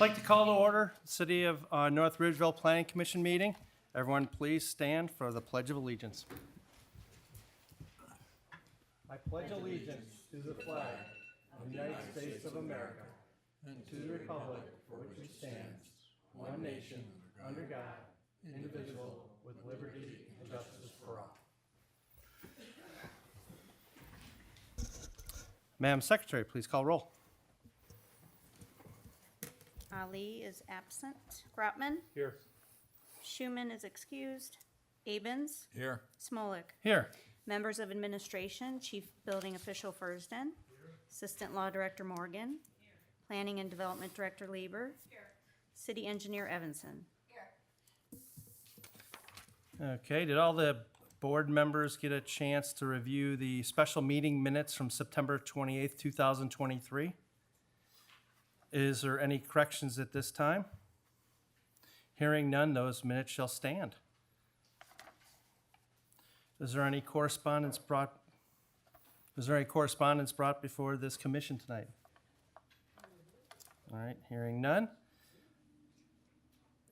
like to call to order the City of North Ridgeville Planning Commission meeting. Everyone please stand for the Pledge of Allegiance. I pledge allegiance to the flag of the United States of America and to the republic for which it stands, one nation, under God, indivisible, with liberty and justice for all. Madam Secretary, please call roll. Ali is absent. Grotman? Here. Schumann is excused. Abens? Here. Smolik? Here. Members of administration, Chief Building Official Fursden. Assistant Law Director Morgan. Planning and Development Director Lieber. City Engineer Evanson. Okay, did all the board members get a chance to review the special meeting minutes from September 28th, 2023? Is there any corrections at this time? Hearing none, those minutes shall stand. Is there any correspondence brought before this commission tonight? All right, hearing none.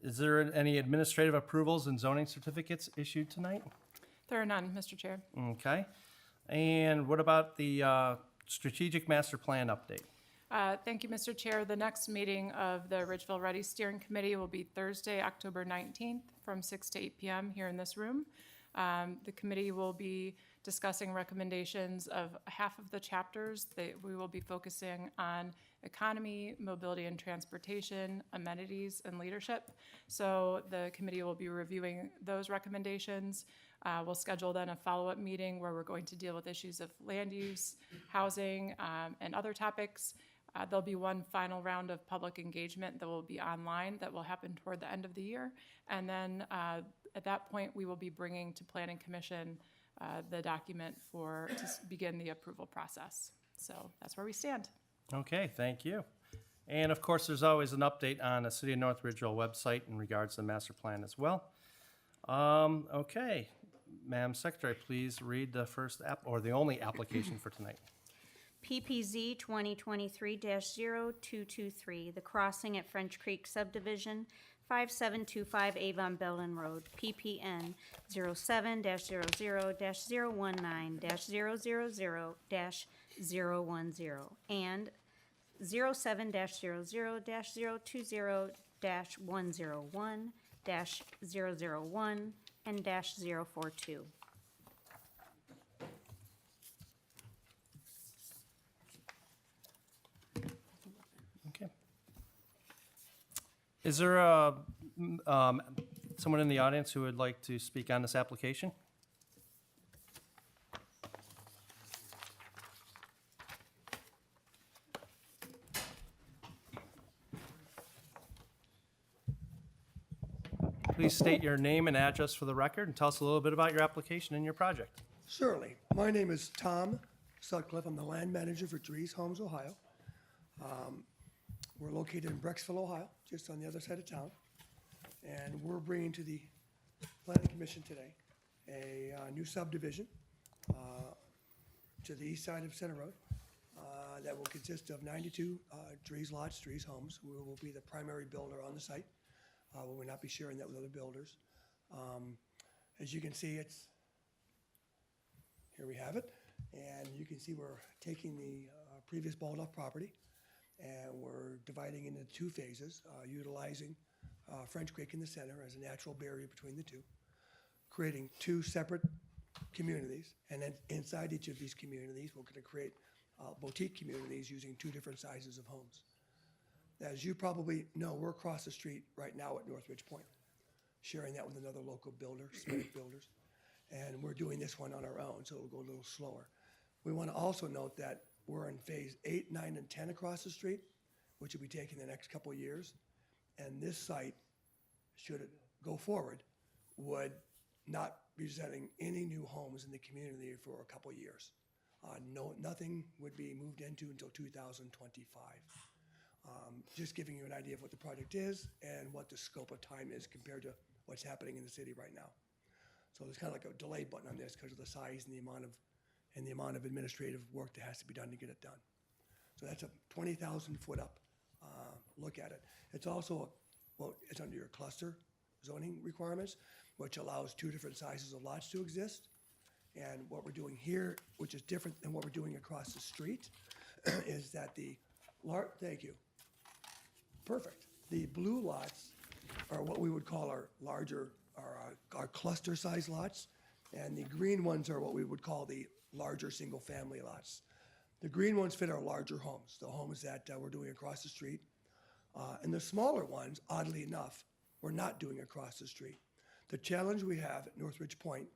Is there any administrative approvals and zoning certificates issued tonight? There are none, Mr. Chair. Okay. And what about the strategic master plan update? Thank you, Mr. Chair. The next meeting of the Ridgeville Ready Steering Committee will be Thursday, October 19th from 6 to 8 p.m. here in this room. The committee will be discussing recommendations of half of the chapters. We will be focusing on economy, mobility and transportation, amenities, and leadership. So the committee will be reviewing those recommendations. We'll schedule then a follow-up meeting where we're going to deal with issues of land use, housing, and other topics. There'll be one final round of public engagement that will be online that will happen toward the end of the year. And then at that point, we will be bringing to Planning Commission the document to begin the approval process. So that's where we stand. Okay, thank you. And of course, there's always an update on the City of North Ridgeville website in regards to the master plan as well. Okay, Madam Secretary, please read the first the only application for tonight. PPZ 2023-0223, the crossing at French Creek Subdivision, 5725 Avon Bellin Road, PPN 07-009-000-010 and 07-000-220-101-001 and -042. Okay. Is there someone in the audience who would like to speak on this application? Please state your name and address for the record and tell us a little bit about your application and your project. Certainly. My name is Tom Sutcliffe. I'm the land manager for Dries Homes, Ohio. We're located in Brecksville, Ohio, just on the other side of town. And we're bringing to the Planning Commission today a new subdivision to the east side of Center Road that will consist of 92 Dries lots, Dries Homes. We will be the primary builder on the site. We will not be sharing that with other builders. As you can see, here we have it. And you can see we're taking the previous balled-off property and we're dividing into two phases, utilizing French Creek in the center as a natural barrier between the two, creating two separate communities. And then inside each of these communities, we're going to create boutique communities using two different sizes of homes. As you probably know, we're across the street right now at Northridge Point, sharing that with another local builder, Smith Builders. And we're doing this one on our own, so it'll go a little slower. We want to also note that we're in phase 8, 9, and 10 across the street, which will be taken the next couple of years. And this site, should it go forward, would not be presenting any new homes in the community for a couple of years. Nothing would be moved into until 2025. Just giving you an idea of what the project is and what the scope of time is compared to what's happening in the city right now. So there's kind of like a delay button on this because of the size and the amount of administrative work that has to be done to get it done. So that's a 20,000 foot up look at it. It's also, well, it's under your cluster zoning requirements, which allows 2 different sizes of lots to exist. And what we're doing here, which is different than what we're doing across the street, is that thank you. Perfect. The blue lots are what we would call our larger, our cluster size lots. And the green ones are what we would call the larger single-family lots. The green ones fit our larger homes, the homes that we're doing across the street. And the smaller ones, oddly enough, we're not doing across the street. The challenge we have at North Ridge Point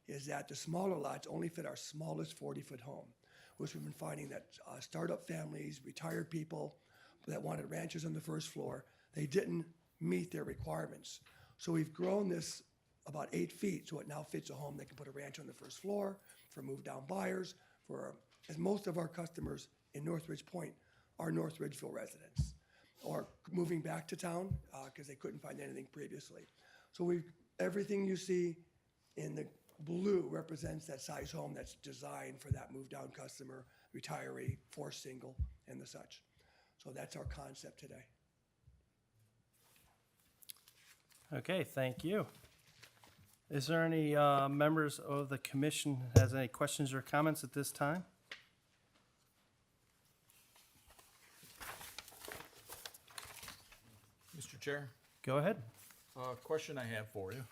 is that the smaller lots only fit our smallest 40-foot home, which we've been finding that startup families, retired people that wanted ranches on the first floor, they didn't meet their requirements. So we've grown this about 8 feet, so it now fits a home that can put a ranch on the first floor for move-down buyers, as most of our customers in North Ridge Point are North Ridgeville residents, or moving back to town because they couldn't find anything previously. So everything you see in the blue represents that size home that's designed for that move-down customer, retiree, forced single, and the such. So that's our concept today. Okay, thank you. Is there any members of the commission has any questions or comments at this time? Mr. Chair, Go ahead. question I have for you.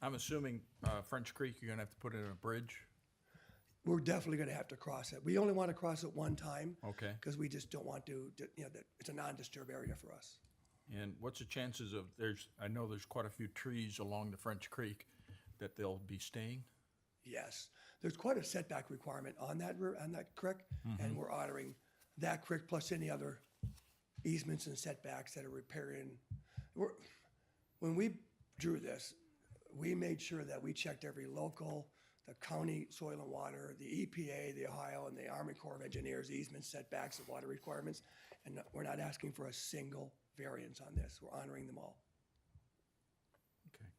I'm assuming French Creek, you're gonna have to put in a bridge? We're definitely going to have to cross it. We only want to cross it one time. Okay. Because we just don't want to, it's a non-disturb area for us. And what's the chances of, I know there's quite a few trees along the French Creek that they'll be staying? Yes, there's quite a setback requirement on that creek, and we're honoring that creek plus any other easements and setbacks that are riparian. When we drew this, we made sure that we checked every local, the county soil and water, the EPA, the Ohio, and the Army Corps of Engineers easements, setbacks, and water requirements, and we're not asking for a single variance on this. We're honoring them all. Okay.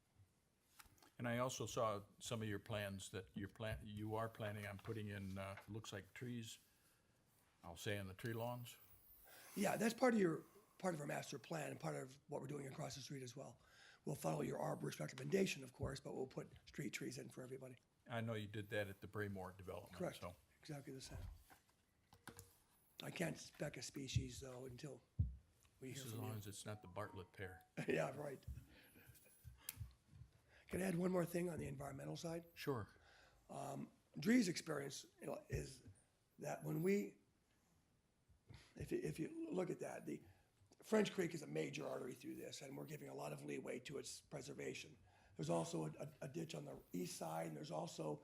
And I also saw some of your plans that you are planning on putting in, looks like trees, I'll say in the tree lawns? Yeah, that's part of our master plan and part of what we're doing across the street as well. We'll follow your arborist recommendation, of course, but we'll put street trees in for everybody. I know you did that at the Braymore development, Correct. so. Exactly the same. I can't spec a species though until we hear Just as from long you. as it's not the Bartlett pear. Yeah, right. Can I add one more thing on the environmental side? Sure. Dree's experience, is that when if you look at that, the French Creek is a major artery through this, and we're giving a lot of leeway to its preservation. There's also a ditch on the east side, and there's also,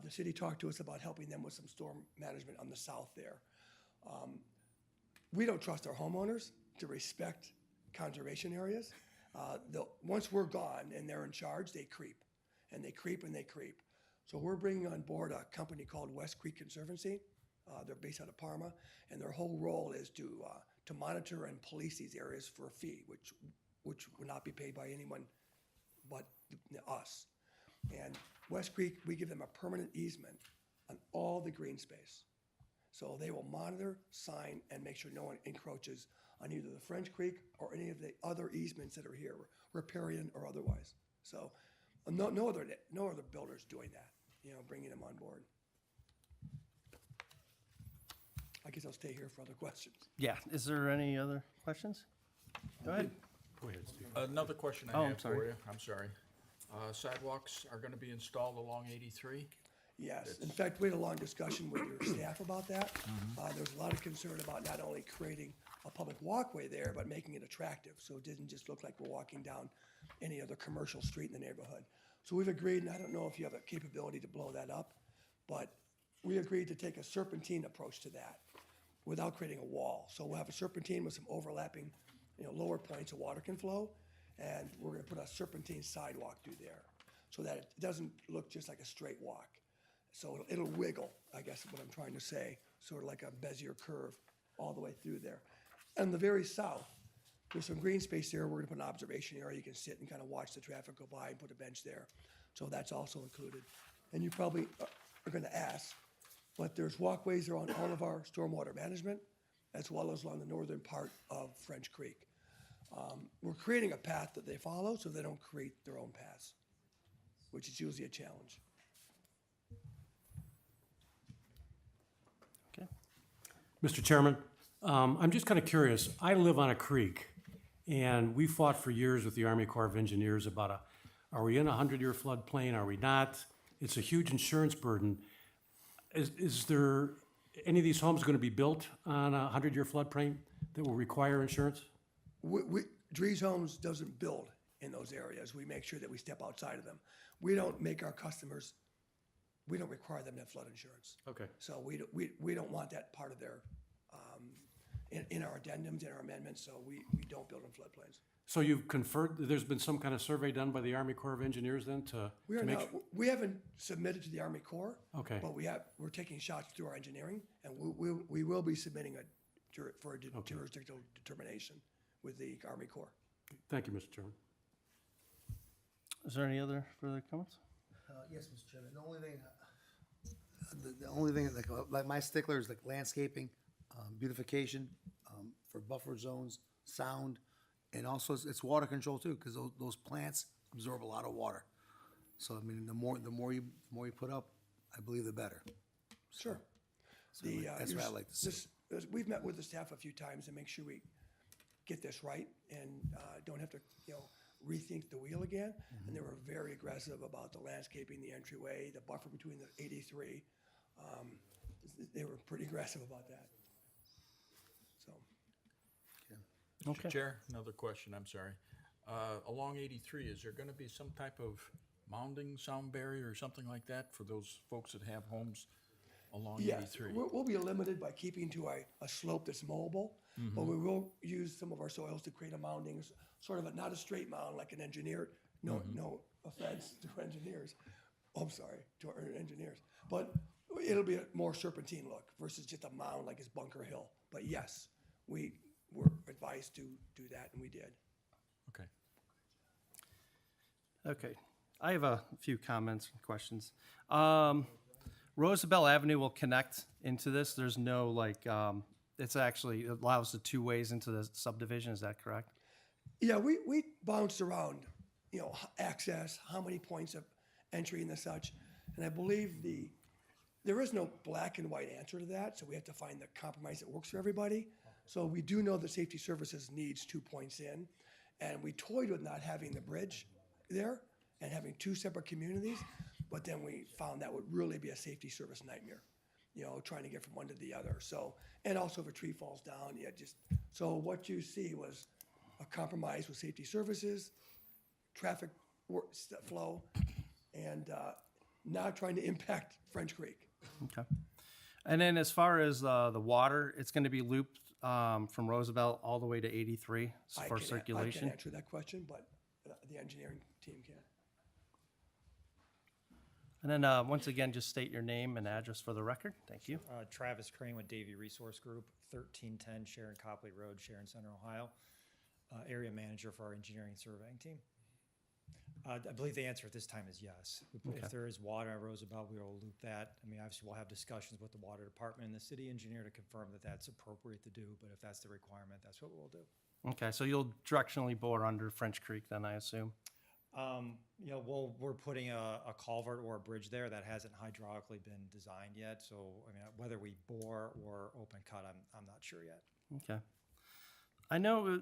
the city talked to us about helping them with some storm management on the south there. We don't trust our homeowners to respect conservation areas. Once we're gone and they're in charge, they creep, and they creep and they creep. So we're bringing on board a company called West Creek Conservancy. They're based out of Parma, and their whole role is to monitor and police these areas for a fee, which would not be paid by anyone but us. And West Creek, we give them a permanent easement on all the green space. So they will monitor, sign, and make sure no one encroaches on either the French Creek or any of the other easements that are here, riparian or otherwise. So no other builders doing that, bringing them on board. I guess I'll stay here for other questions. Yeah, is there any other questions? Go ahead. Go ahead, Steve. Another question Oh, I I'm have sorry. for you, I'm sorry. Sidewalks are gonna be installed along 83? Yes, in fact, we had a long discussion with your staff about that. There's a lot of concern about not only creating a public walkway there, but making it attractive, so it doesn't just look like we're walking down any other commercial street in the neighborhood. So we've agreed, and I don't know if you have the capability to blow that up, but we agreed to take a serpentine approach to that without creating a wall. So we'll have a serpentine with some overlapping, lower points of water can flow, and we're gonna put a serpentine sidewalk through there so that it doesn't look just like a straight walk. So it'll wiggle, I guess is what I'm trying to say, sort of like a Bezier curve all the way through there. And the very south, there's some green space there. We're gonna put an observation area. You can sit and kind of watch the traffic go by and put a bench there. So that's also included. And you probably are gonna ask, but there's walkways around all of our stormwater management, as well as along the northern part of French Creek. We're creating a path that they follow, so they don't create their own paths, which is usually a challenge. Okay. Mr. Chairman, I'm just kind of curious. I live on a creek, and we fought for years with the Army Corps of Engineers about are we in a 100-year floodplain, are we not? It's a huge insurance burden. Is there, any of these homes going to be built on a 100-year floodplain that will require insurance? Drees Homes doesn't build in those areas. We make sure that we step outside of them. We don't make our customers, we don't require them to have flood insurance. Okay. So we don't want that part of their, in our addendums, in our amendments, so we don't build in floodplains. So you've conferred, there's been some kind of survey done by the Army Corps of Engineers then to We are make not, we haven't submitted to the Army Corps. Okay. But we're taking shots through our engineering, and we will be submitting for a jurisdictional determination with the Army Corps. Thank you, Mr. Chairman. Is there any other further comments? Yes, Mr. Chairman, the only thing, like my stickler is like landscaping, beautification, for buffer zones, sound, and also it's water control too, because those plants absorb a lot of water. So, I mean, the more you put up, I believe the better. Sure. That's what I like to see. We've met with the staff a few times to make sure we get this right and don't have to, rethink the wheel again. And they were very aggressive about the landscaping, the entryway, the buffer between the 83. They were pretty aggressive about that. So, Okay. Mr. Chair, another question, I'm sorry. Along 83, is there going to be some type of mounding sound barrier or something like that for those folks that have homes along yes, 83? we'll be limited by keeping to a slope that's mowable, but we will use some of our soils to create a mounding, sort of not a straight mound like an engineer. No offense to engineers. Oh, I'm sorry, to our engineers. But it'll be a more serpentine look versus just a mound like it's Bunker Hill. But yes, we were advised to do that, and we did. Okay. Okay. I have a few comments and questions. Roosevelt Avenue will connect into this. There's no it's actually, it allows the two ways into the subdivision. Is that correct? Yeah, we bounced around, access, how many points of entry and the such. And I believe there is no black and white answer to that, so we have to find the compromise that works for everybody. So we do know that Safety Services needs 2 points in, and we toyed with not having the bridge there and having two separate communities, but then we found that would really be a safety service nightmare, trying to get from one to the other. So, and also if a tree falls down, so what you see was a compromise with Safety Services, traffic flow, and not trying to impact French Creek. Okay. And then as far as the water, it's going to be looped from Roosevelt all the way to 83 for I circulation? can't answer that question, but the engineering team can. And then once again, just state your name and address for the record. Thank you. Travis Crane with Davie Resource Group, 1310 Sharon Copley Road, Sharon Center, Ohio. Area manager for our engineering and surveying team. I believe the answer at this time is yes. If there is water at Roosevelt, we will loop that. I mean, obviously, we'll have discussions with the water department and the city engineer to confirm that that's appropriate to do, but if that's the requirement, that's what we'll do. Okay, so you'll directionally bore under French Creek then, I assume? We're putting a culvert or a bridge there that hasn't hydraulically been designed yet. So, I mean, whether we bore or open cut, I'm not sure yet. Okay. I know,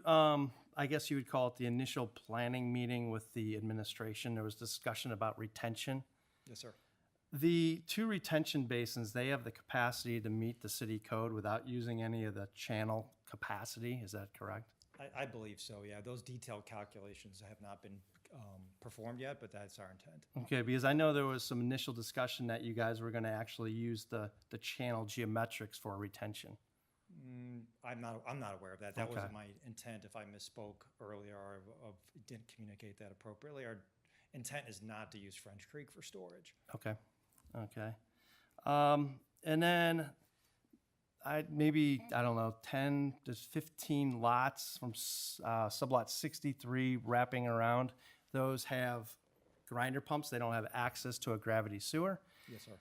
I guess you would call it the initial planning meeting with the administration. There was discussion about retention. Yes, sir. The two retention basins, they have the capacity to meet the city code without using any of the channel capacity. Is that correct? I believe so, yeah. Those detailed calculations have not been performed yet, but that's our intent. Okay, because I know there was some initial discussion that you guys were going to actually use the channel geometrics for retention. I'm not aware of that. That Okay. wasn't my intent. If I misspoke earlier or didn't communicate that appropriately, our intent is not to use French Creek for storage. Okay, okay. And then I don't know, 10 to 15 lots from sublot 63 wrapping around. Those have grinder pumps. They don't have access to a gravity sewer. Yes, sir.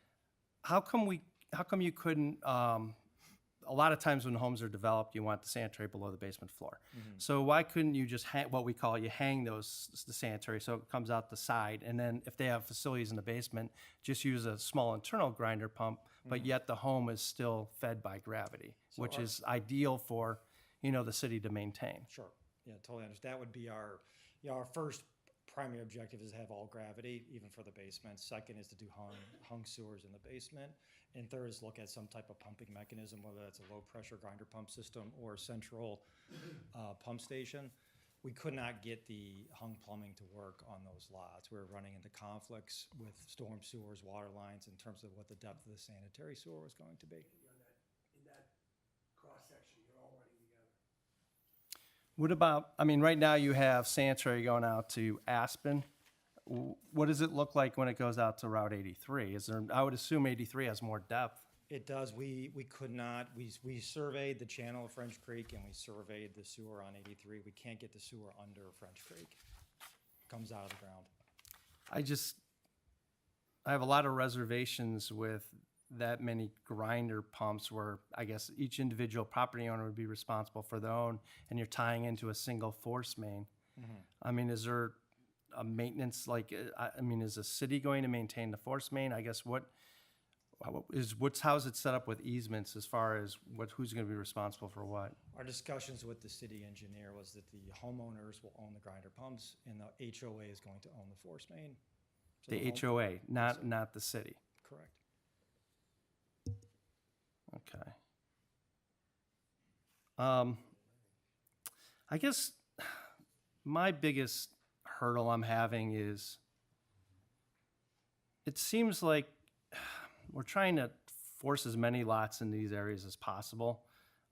How come you couldn't, a lot of times when homes are developed, you want the sanitary below the basement floor. So why couldn't you just hang, what we call, you hang those, the sanitary, so it comes out the side, and then if they have facilities in the basement, just use a small internal grinder pump, but yet the home is still fed by gravity, which is ideal for, the city to maintain. Sure. Yeah, totally understand. That would be our first primary objective is to have all gravity, even for the basement. Second is to do hung sewers in the basement. And third is look at some type of pumping mechanism, whether that's a low pressure grinder pump system or a central pump station. We could not get the hung plumbing to work on those lots. We were running into conflicts with storm sewers, water lines, in terms of what the depth of the sanitary sewer was going to be. In that cross-section, you're all running together. What about, right now you have sanitary going out to Aspen. What does it look like when it goes out to Route 83? I would assume 83 has more depth. It does. We could not, we surveyed the channel of French Creek and we surveyed the sewer on 83. We can't get the sewer under French Creek. Comes out of the ground. I have a lot of reservations with that many grinder pumps where I guess each individual property owner would be responsible for their own, and you're tying into a single force main. Is there a maintenance, is the city going to maintain the force main? I guess how's it set up with easements as far as who's going to be responsible for what? Our discussions with the city engineer was that the homeowners will own the grinder pumps and the HOA is going to own the force main. So The HOA, not the city. Correct. Okay. I guess my biggest hurdle I'm having is it seems like we're trying to force as many lots in these areas as possible.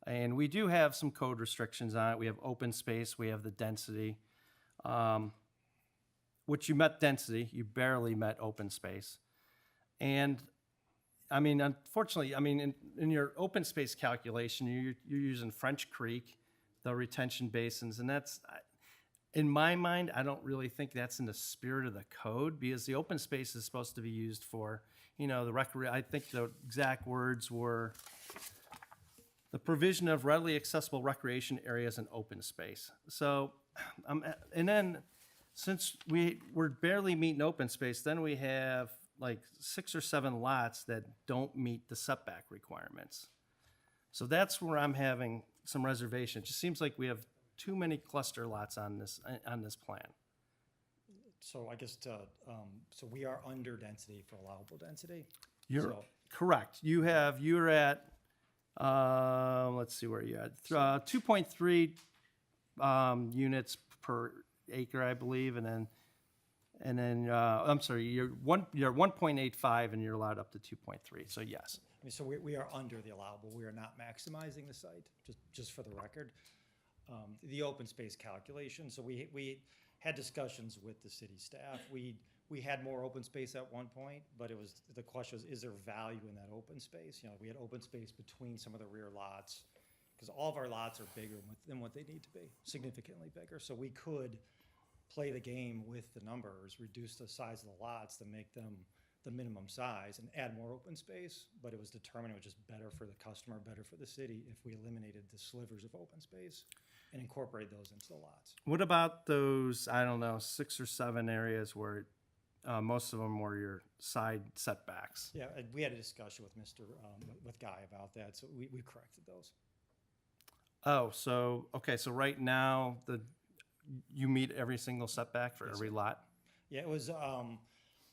And we do have some code restrictions on it. We have open space, we have the density. Which you met density, you barely met open space. And unfortunately, in your open space calculation, you're using French Creek, the retention basins, and that's, in my mind, I don't really think that's in the spirit of the code, because the open space is supposed to be used for, I think the exact words were the provision of readily accessible recreation areas and open space. So, and then since we're barely meeting open space, then we have like 6 or 7 lots that don't meet the setback requirements. So that's where I'm having some reservation. It just seems like we have too many cluster lots on this plan. So I guess so we are under density for allowable density. You're correct. You're at, let's see where you're at, 2.3 units per acre, I believe, and then I'm sorry, you're 1.85 and you're allowed up to 2.3. So yes. So we are under the allowable. We are not maximizing the site, just for the record. The open space calculation. So we had discussions with the city staff. We had more open space at one point, but the question was, is there value in that open space? We had open space between some of the rear lots, because all of our lots are bigger than what they need to be, significantly bigger. So we could play the game with the numbers, reduce the size of the lots to make them the minimum size and add more open space, but it was determined it was just better for the customer, better for the city if we eliminated the slivers of open space and incorporate those into the lots. What about those, 6 or 7 areas where most of them were your side setbacks? Yeah, we had a discussion with with Guy about that, so we corrected those. Oh, so right now you meet every single setback for every lot? Yeah, it was,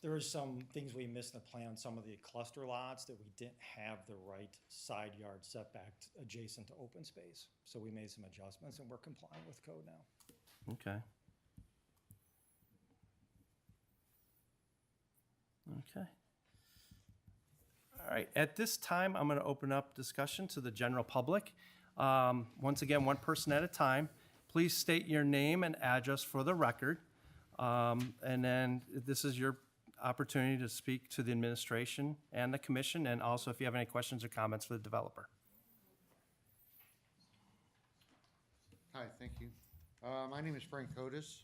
there was some things we missed in the plan, some of the cluster lots that we didn't have the right side yard setback adjacent to open space. So we made some adjustments and we're complying with code now. Okay. All right, at this time, I'm going to open up discussion to the general public. Once again, one person at a time. Please state your name and address for the record. And then this is your opportunity to speak to the administration and the commission, and also if you have any questions or comments for the developer. Hi, thank you. My name is Frank Hodis.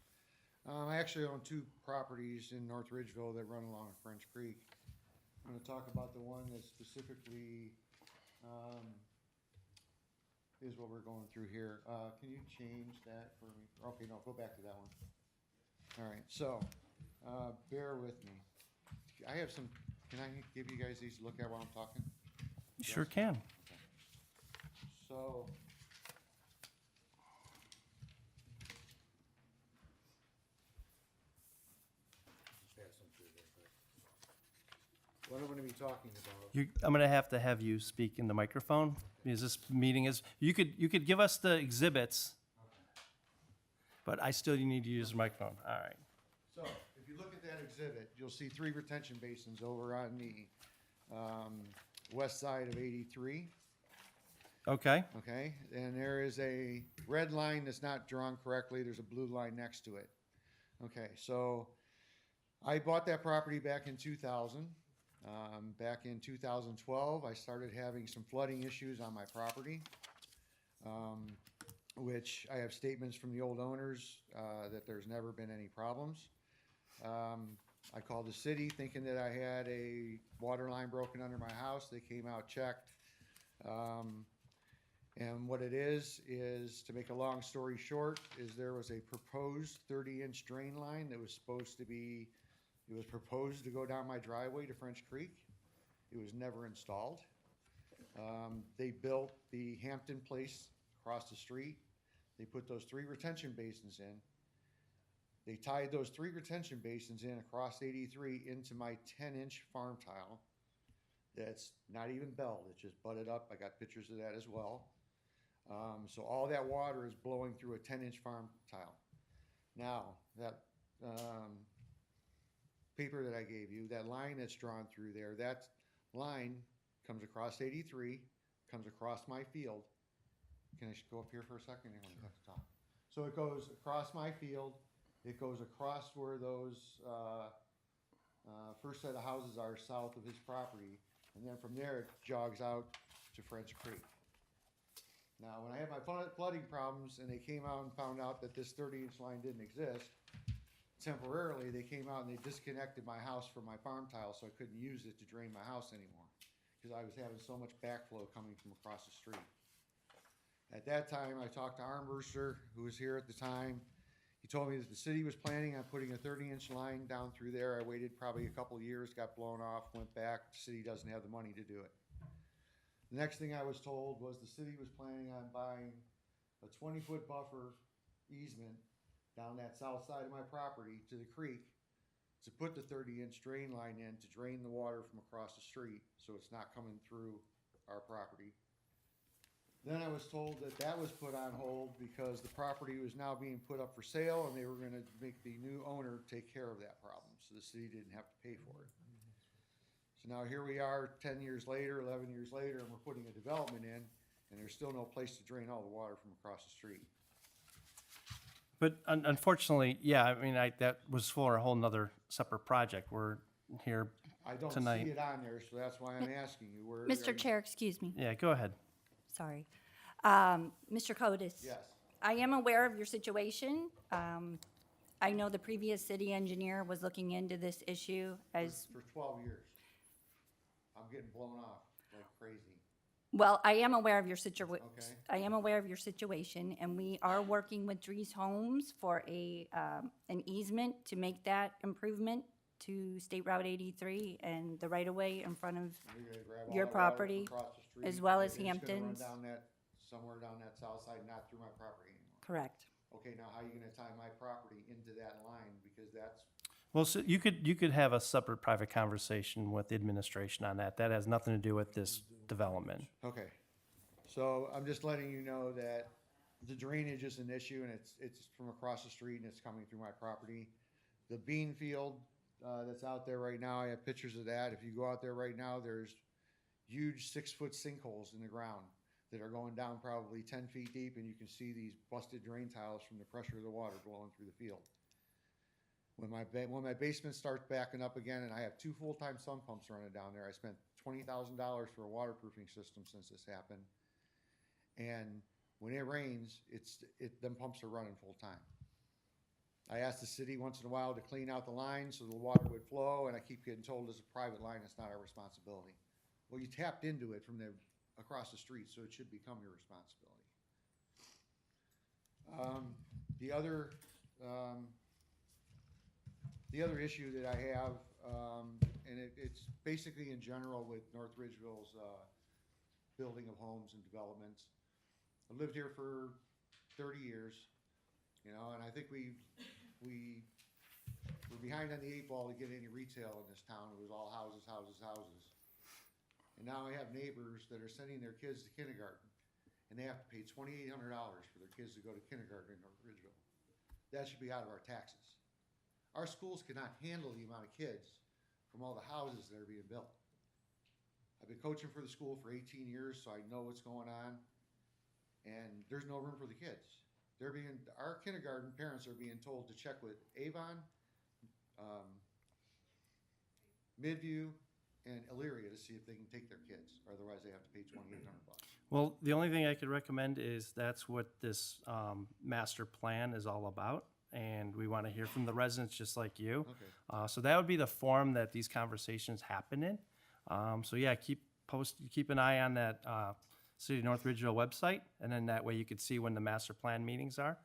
I actually own two properties in North Ridgeville that run along French Creek. I'm gonna talk about the one that specifically, is what we're going through here. Can you change that for me? Okay, no, go back to that one. All right, so, bear with me. I have some, can I give you guys these to look at while I'm talking? You sure can. So, what I'm gonna be talking about. I'm going to have you speak in the microphone because this meeting is, you could give us the exhibits, but I still need to use the microphone. All right. So, if you look at that exhibit, you'll see 3 retention basins over on the west side of 83, Okay. okay? And there is a red line that's not drawn correctly, there's a blue line next to it. Okay, so I bought that property back in 2000. Back in 2012, I started having some flooding issues on my property, which I have statements from the old owners that there's never been any problems. I called the city thinking that I had a water line broken under my house. They came out, checked. And what it is, to make a long story short, is there was a proposed 30-inch drain line that was supposed to be, it was proposed to go down my driveway to French Creek. It was never installed. They built the Hampton Place across the street. They put those 3 retention basins in. They tied those 3 retention basins in across 83 into my 10-inch farm tile. That's not even belled, it's just butted up. I got pictures of that as well. So all that water is blowing through a 10-inch farm tile. Now, that paper that I gave you, that line that's drawn through there, that line comes across 83, comes across my field. Can I go up here for a second? Sure. At the top. So it goes across my field, it goes across where those first set of houses are south of his property, and then from there it jogs out to French Creek. Now, when I had my flooding problems and they came out and found out that this 30-inch line didn't exist, temporarily they came out and they disconnected my house from my farm tile, so I couldn't use it to drain my house anymore because I was having so much backflow coming from across the street. At that time, I talked to Armbruster, who was here at the time. He told me that the city was planning on putting a 30-inch line down through there. I waited probably a couple of years, got blown off, went back. The city doesn't have the money to do it. The next thing I was told was the city was planning on buying a 20-foot buffer easement down that south side of my property to the creek to put the 30-inch drain line in to drain the water from across the street so it's not coming through our property. Then I was told that that was put on hold because the property was now being put up for sale and they were gonna make the new owner take care of that problem, so the city didn't have to pay for it. So now here we are 10 years later, 11 years later, and we're putting a development in and there's still no place to drain all the water from across the street. But unfortunately, yeah, I mean, that was for a whole nother separate project. We're here I don't tonight. see it on there, so that's why I'm asking you. Where are Mr. you- Chair, excuse me, Yeah, go ahead. sorry. Mr. Codis? Yes. I am aware of your situation. I know the previous city engineer was looking into this issue as, For 12 years. I'm getting blown off like crazy. well, I am aware of your Okay. I am aware of your situation, and we are working with Dries Homes for an easement to make that improvement to State Route 83 and the right-of-way in front of, You're gonna grab all Your that water from property, across the street, as well as and it's gonna run Hampton's. down that, somewhere down that south side, not through my property anymore. correct. Okay, now how are you gonna tie my property into that line? Because that's, Well, so you could have a separate private conversation with the administration on that. That has nothing to do with this development. okay. So I'm just letting you know that the drainage is an issue and it's from across the street and it's coming through my property. The bean field, that's out there right now, I have pictures of that. If you go out there right now, there's huge 6-foot sinkholes in the ground that are going down probably 10 feet deep, and you can see these busted drain tiles from the pressure of the water blowing through the field. When my basement starts backing up again, and I have 2 full-time sump pumps running down there, I spent $20,000 for a waterproofing system since this happened. And when it rains, them pumps are running full-time. I asked the city once in a while to clean out the line so the water would flow, and I keep getting told it's a private line, it's not our responsibility. Well, you tapped into it from across the street, so it should become your responsibility. The other issue that I have, and it's basically in general with North Ridgeville's building of homes and developments. I've lived here for 30 years, you know, and I think we're behind on the 8 ball to get any retail in this town. It was all houses, houses, houses. And now I have neighbors that are sending their kids to kindergarten, and they have to pay $2,800 for their kids to go to kindergarten in North Ridgeville. That should be out of our taxes. Our schools cannot handle the amount of kids from all the houses that are being built. I've been coaching for the school for 18 years, so I know what's going on, and there's no room for the kids. Our kindergarten parents are being told to check with Avon, Midview, and Elyria to see if they can take their kids, otherwise they have to pay $2,800. Well, the only thing I could recommend is that's what this master plan is all about. And we want to hear from the residents just like you. Okay. So that would be the forum that these conversations happen in. So yeah, keep an eye on that City of North Ridgeville website, and then that way you could see when the master plan meetings are.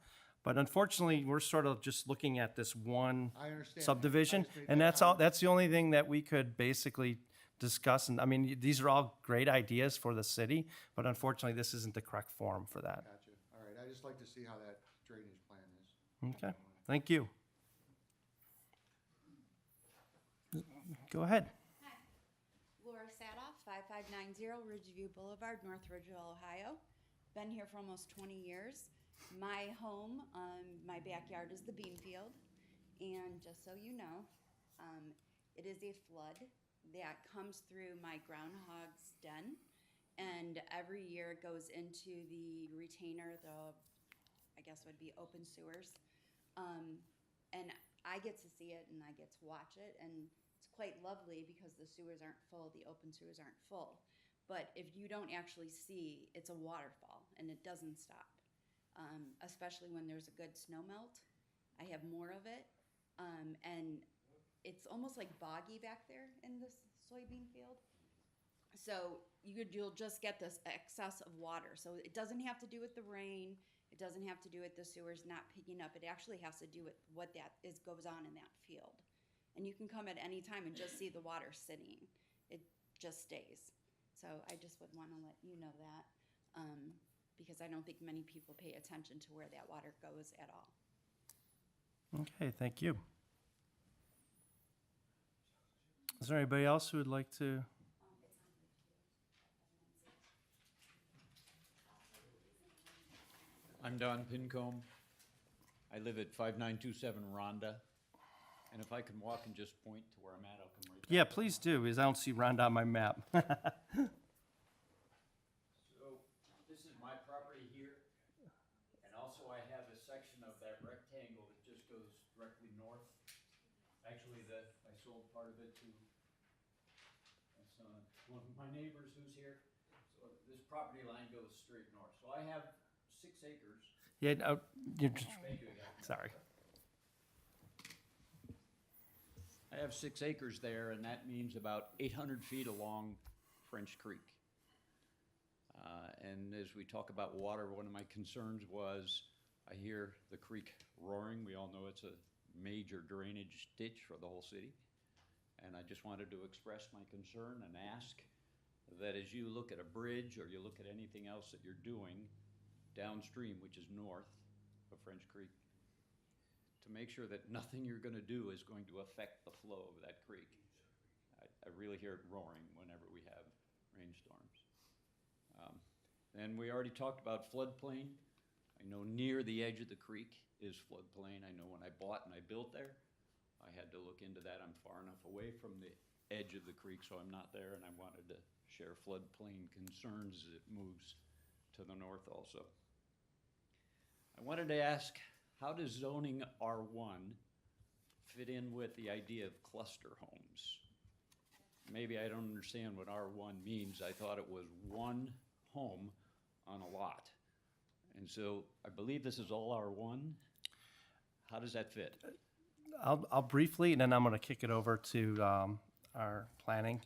But unfortunately, we're sort of just looking at this one I understand. subdivision, I just made and that that's all. comment. That's the only thing that we could basically discuss. And I mean, these are all great ideas for the city, but unfortunately, this isn't the correct forum for that. Gotcha. All right, I just like to see how that drainage plan is. Okay, thank you. Go ahead. Laura Sadoff, 5590 Ridgeview Boulevard, North Ridgeville, Ohio. Been here for almost 20 years. My home, my backyard is the bean field. And just so you know, it is a flood that comes through my groundhog's den. And every year it goes into the retainer, I guess would be open sewers. And I get to see it and I get to watch it, and it's quite lovely because the sewers aren't full, the open sewers aren't full. But if you don't actually see, it's a waterfall and it doesn't stop. Especially when there's a good snow melt. I have more of it. And it's almost like boggy back there in this soybean field. So you'll just get this excess of water. So it doesn't have to do with the rain. It doesn't have to do with the sewers not picking up. It actually has to do with what goes on in that field. And you can come at any time and just see the water sitting. It just stays. So I just would want to let you know that, because I don't think many people pay attention to where that water goes at all. Okay, thank you. Is there anybody else who would like to? I'm Don Pincombe. I live at 5927 Rhonda. And if I can walk and just point to where I'm at, I'll come right back. Yeah, please do, because I don't see Rhonda on my map. So this is my property here. And also I have a section of that rectangle that just goes directly north. Actually, I sold part of it to one of my neighbors who's here. So this property line goes straight north. So I have 6 acres. Yeah, you're just, Thank you again. sorry. I have 6 acres there, and that means about 800 feet along French Creek. And as we talk about water, one of my concerns was I hear the creek roaring. We all know it's a major drainage ditch for the whole city. And I just wanted to express my concern and ask that as you look at a bridge or you look at anything else that you're doing downstream, which is north of French Creek, to make sure that nothing you're going to do is going to affect the flow of that creek. I really hear it roaring whenever we have rainstorms. And we already talked about floodplain. I know near the edge of the creek is floodplain. I know when I bought and I built there, I had to look into that. I'm far enough away from the edge of the creek, so I'm not there, and I wanted to share floodplain concerns as it moves to the north also. I wanted to ask, how does zoning R1 fit in with the idea of cluster homes? Maybe I don't understand what R1 means. I thought it was one home on a lot. And so I believe this is all R1. How does that fit? I'll briefly, and then I'm going to kick it over to our planning.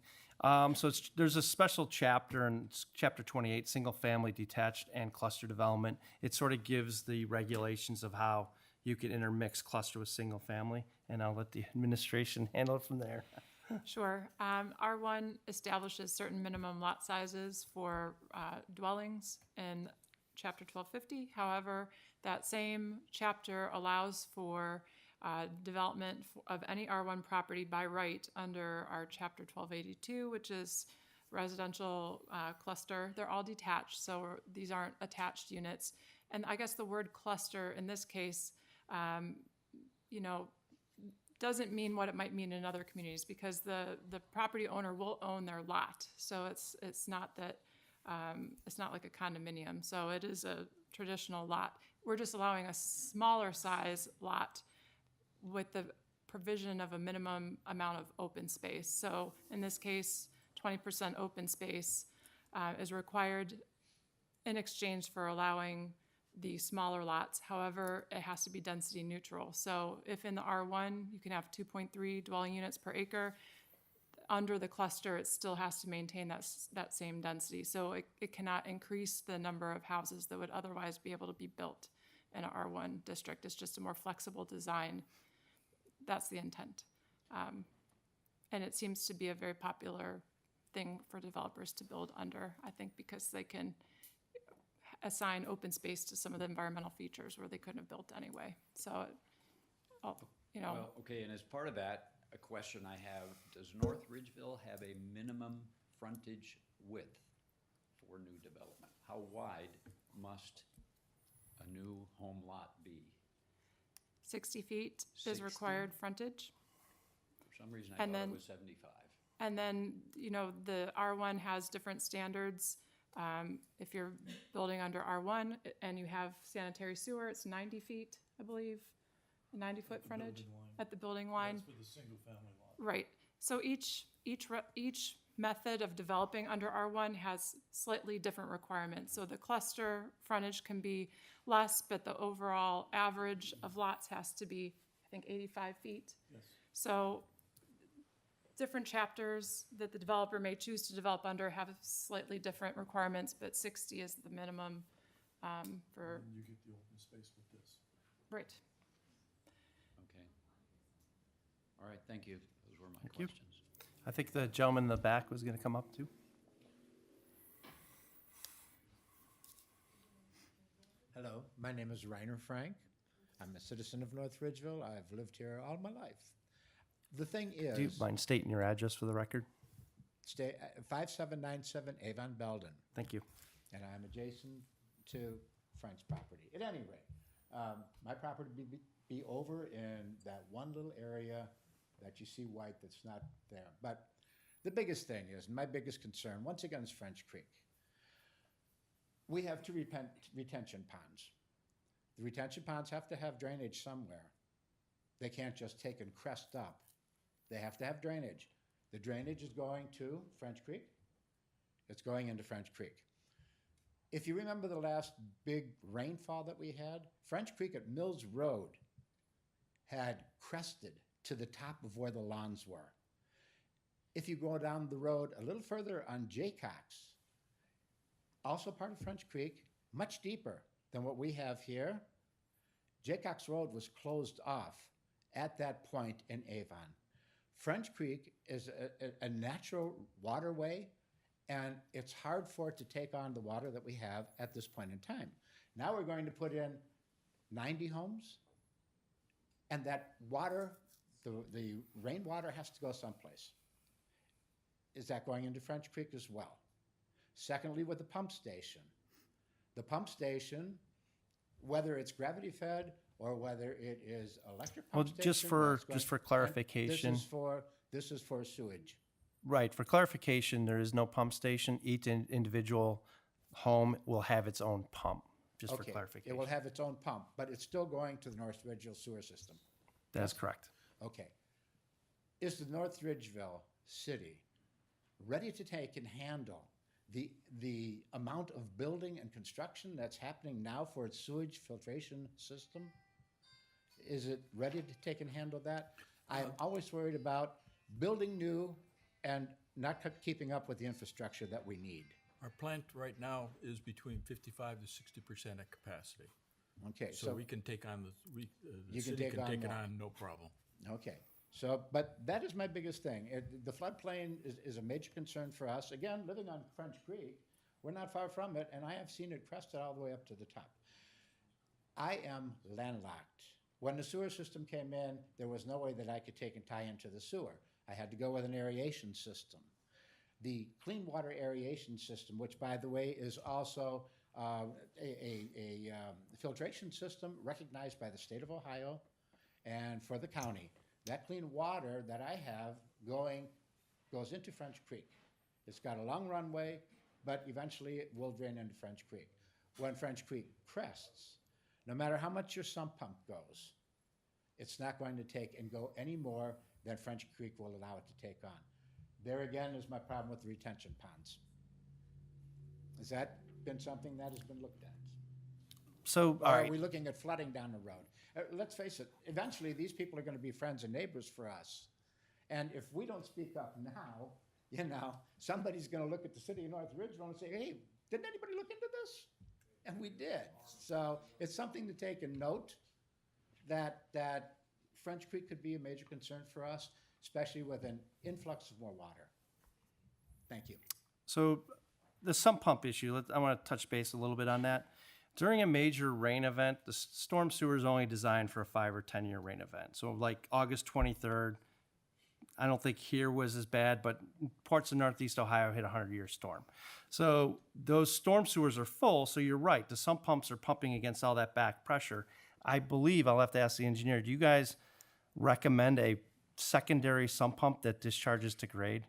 There's a special chapter in chapter 28, single family detached and cluster development. It sort of gives the regulations of how you can intermix cluster with single family, and I'll let the administration handle it from there. Sure. R1 establishes certain minimum lot sizes for dwellings in Chapter 1250. However, that same chapter allows for development of any R1 property by right under our Chapter 1282, which is residential cluster. They're all detached, so these aren't attached units. And I guess the word cluster in this case, doesn't mean what it might mean in other communities, because the property owner will own their lot. So it's not that it's not like a condominium. So it is a traditional lot. We're just allowing a smaller size lot with the provision of a minimum amount of open space. So in this case, 20% open space is required in exchange for allowing the smaller lots. However, it has to be density neutral. So if in the R1, you can have 2.3 dwelling units per acre, under the cluster, it still has to maintain that same density. So it cannot increase the number of houses that would otherwise be able to be built in an R1 district. It's just a more flexible design. That's the intent. And it seems to be a very popular thing for developers to build under, I think, because they can assign open space to some of the environmental features where they couldn't have built anyway. So, Well, okay, and as part of that, a question I have, does North Ridgeville have a minimum frontage width for new development? How wide must a new home lot be? 60 feet 60? is required frontage. For some reason, I And thought then- it was 75. And then, the R1 has different standards. If you're building under R1 and you have sanitary sewer, it's 90 feet, I believe, a 90-foot frontage at the building line. That's for the single-family lot. Right. So each method of developing under R1 has slightly different requirements. So the cluster frontage can be less, but the overall average of lots has to be, I think, 85 feet. Yes. So different chapters that the developer may choose to develop under have slightly different requirements, but 60 is the minimum for, And you get the open space with this. right. Okay. All right, thank you. Those were my Thank you. questions. I think the gentleman in the back was going to come up too. Hello, my name is Reiner Frank. I'm a citizen of North Ridgeville. I've lived here all my life. The thing Do you is, mind stating your address for the record? stay 5797 Avon Belden, Thank you. and I'm adjacent to Frank's property. At any rate, my property be over in that one little area that you see white that's not there. But the biggest thing is, my biggest concern, once again, is French Creek. We have two retention ponds. The retention ponds have to have drainage somewhere. They can't just take and crest up. They have to have drainage. The drainage is going to French Creek. It's going into French Creek. If you remember the last big rainfall that we had, French Creek at Mills Road had crested to the top of where the lawns were. If you go down the road a little further on Jaycox, also part of French Creek, much deeper than what we have here, Jaycox Road was closed off at that point in Avon. French Creek is a natural waterway, and it's hard for it to take on the water that we have at this point in time. Now we're going to put in 90 homes, and that water, the rainwater has to go someplace. Is that going into French Creek as well? Secondly, with the pump station. The pump station, whether it's gravity fed or whether it is electric Well, pump station. just for that's going- clarification. This is for sewage. Right, for clarification, there is no pump station. Each individual home will have its own pump, just for Okay, clarification. it will have its own pump, but it's still going to the North Ridgeville sewer system. That's correct. Okay. Is the North Ridgeville city ready to take and handle the amount of building and construction that's happening now for its sewage filtration system? is it ready to take and handle that? I'm always worried about building new and not keeping up with the infrastructure that we need. Our plant right now is between 55 to 60% at capacity. Okay, So so, we can take on, the You can city take can on take it more. on, no problem. okay. So, but that is my biggest thing. The floodplain is a major concern for us. Again, living on French Creek, we're not far from it, and I have seen it crested all the way up to the top. I am landlocked. When the sewer system came in, there was no way that I could take and tie into the sewer. I had to go with an aeration system. The clean water aeration system, which by the way is also a filtration system recognized by the state of Ohio and for the county. That clean water that I have goes into French Creek. It's got a long runway, but eventually it will drain into French Creek. When French Creek crests, no matter how much your sump pump goes, it's not going to take and go any more than French Creek will allow it to take on. There again is my problem with the retention ponds. Has that been something that has been looked at? So, Or all are right, we looking at flooding down the road? Let's face it, eventually these people are going to be friends and neighbors for us. And if we don't speak up now, you know, somebody's going to look at the city of North Ridgeville and say, hey, didn't anybody look into this? And we did. So it's something to take a note that French Creek could be a major concern for us, especially with an influx of more water. Thank you. so the sump pump issue, I want to touch base a little bit on that. During a major rain event, the storm sewer is only designed for a 5 or 10-year rain event. So like August 23rd, I don't think here was as bad, but parts of Northeast Ohio hit a 100-year storm. So those storm sewers are full, so you're right. The sump pumps are pumping against all that back pressure. I believe, I'll have to ask the engineer, do you guys recommend a secondary sump pump that discharges to grade?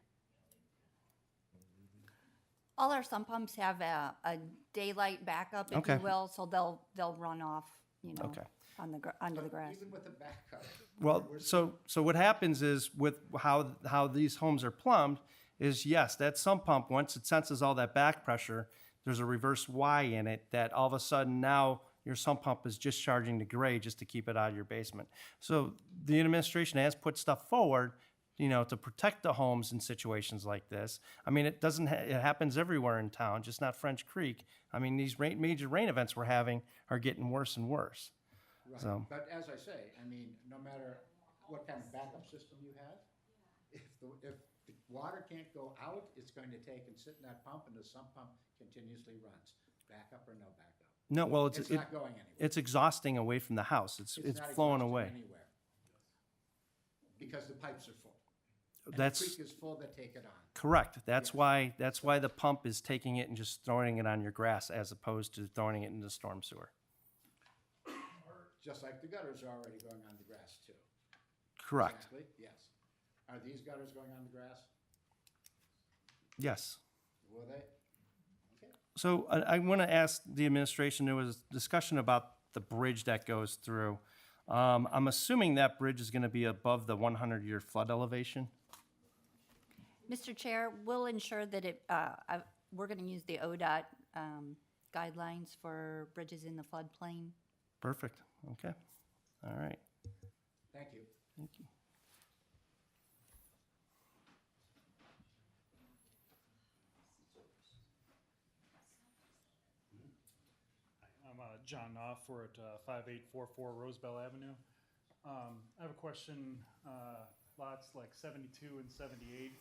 All our sump pumps have a daylight backup, if Okay. you will, so they'll run off, you know, Okay. on onto the grass. Even with the backup. Well, so what happens is with how these homes are plumbed is, yes, that sump pump, once it senses all that back pressure, there's a reverse Y in it that all of a sudden now your sump pump is just charging to grade just to keep it out of your basement. So the administration has put stuff forward, you know, to protect the homes in situations like this. I mean, it doesn't, it happens everywhere in town, just not French Creek. I mean, these major rain events we're having are getting worse and worse. Right. So- But as I say, I mean, no matter what kind of backup system you have, if the water can't go out, it's going to take and sit in that pump, and the sump pump continuously runs, backup or no backup. No, well, It's not going anywhere. it's exhausting away from the house. It's not flowing exhausting away. anywhere. Because the pipes are full. And That's the creek is full, they take it on. correct. That's why the pump is taking it and just throwing it on your grass as opposed to throwing it into storm sewer. Just like the gutters are already going on the grass too. Correct. Exactly, yes. Are these gutters going on the grass? Yes. Will they? Okay. So I want to ask the administration, there was discussion about the bridge that goes through. I'm assuming that bridge is going to be above the 100-year flood elevation? Mr. Chair, we'll ensure that we're going to use the ODOT guidelines for bridges in the floodplain. Perfect. Okay. All right. Thank you. Thank you. I'm John Knopf. We're at 5844 Rosebell Avenue. I have a question. Lots like 72 and 78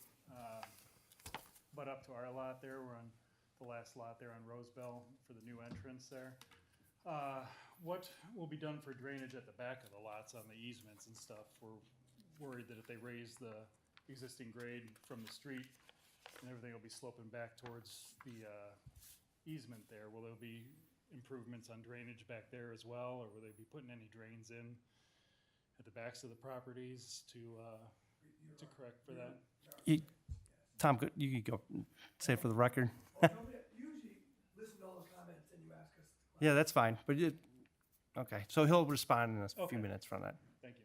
butt up to our lot there. We're on the last lot there on Rosebell for the new entrance there. What will be done for drainage at the back of the lots on the easements and stuff? We're worried that if they raise the existing grade from the street and everything will be sloping back towards the easement there, will there be improvements on drainage back there as well, or will they be putting any drains in at the backs of the properties to correct for that? Tom, you can go say it for the record. Usually listen to all the comments and you ask us. Yeah, that's fine. But okay, so he'll respond in a Okay. few minutes from that. Thank you.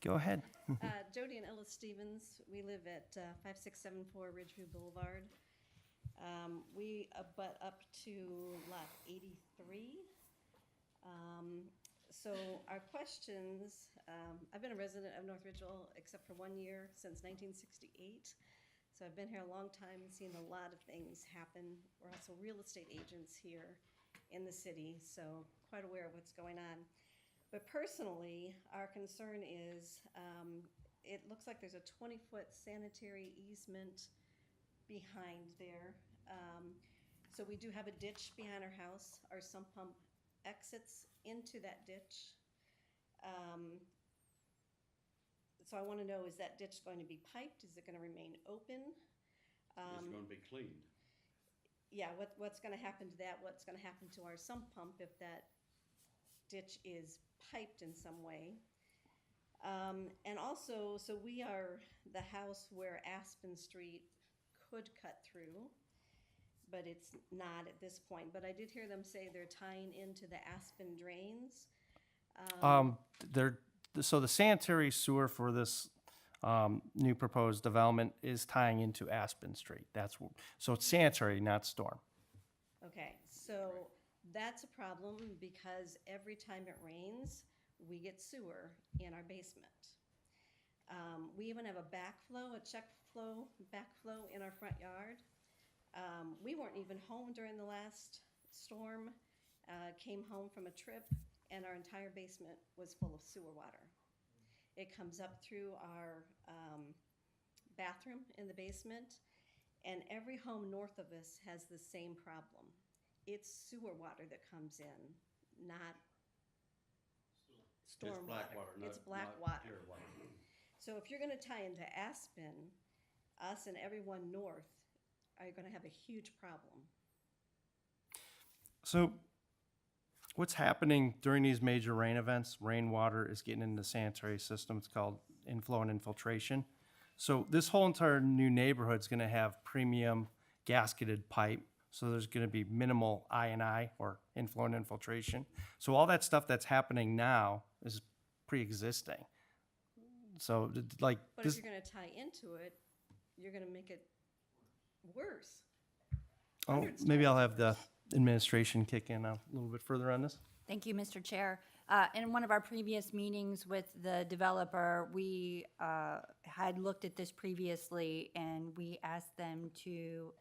Go ahead. Jody and Ella Stevens, we live at 5674 Ridgeville Boulevard. We butt up to lot 83. So our questions, I've been a resident of North Ridgeville except for 1 year since 1968. So I've been here a long time and seen a lot of things happen. We're also real estate agents here in the city, so quite aware of what's going on. But personally, our concern is, it looks like there's a 20-foot sanitary easement behind there. So we do have a ditch behind our house. Our sump pump exits into that ditch. So I want to know, is that ditch going to be piped? Is it going to remain open? It's gonna be cleaned. Yeah, what's going to happen to that? What's going to happen to our sump pump if that ditch is piped in some way? And also, so we are the house where Aspen Street could cut through, but it's not at this point. But I did hear them say they're tying into the Aspen drains. So the sanitary sewer for this new proposed development is tying into Aspen Street. So it's sanitary, not storm. Okay, so that's a problem because every time it rains, we get sewer in our basement. We even have a backflow, a backflow in our front yard. We weren't even home during the last storm, came home from a trip, and our entire basement was full of sewer water. It comes up through our bathroom in the basement, and every home north of us has the same problem. It's sewer water that comes in, not storm water. It's black water. So if you're gonna tie into Aspen, us and everyone north are gonna have a huge problem. So what's happening during these major rain events, rainwater is getting into the sanitary system. It's called inflow and infiltration. So this whole entire new neighborhood's gonna have premium gasketed pipe. So there's gonna be minimal I&I or inflow and infiltration. So all that stuff that's happening now is pre-existing. So like But this, if you're gonna tie into it, you're gonna make it worse. maybe I'll have the administration kick in a little bit further on this. Thank you, Mr. Chair. In one of our previous meetings with the developer, we had looked at this previously, and we asked them to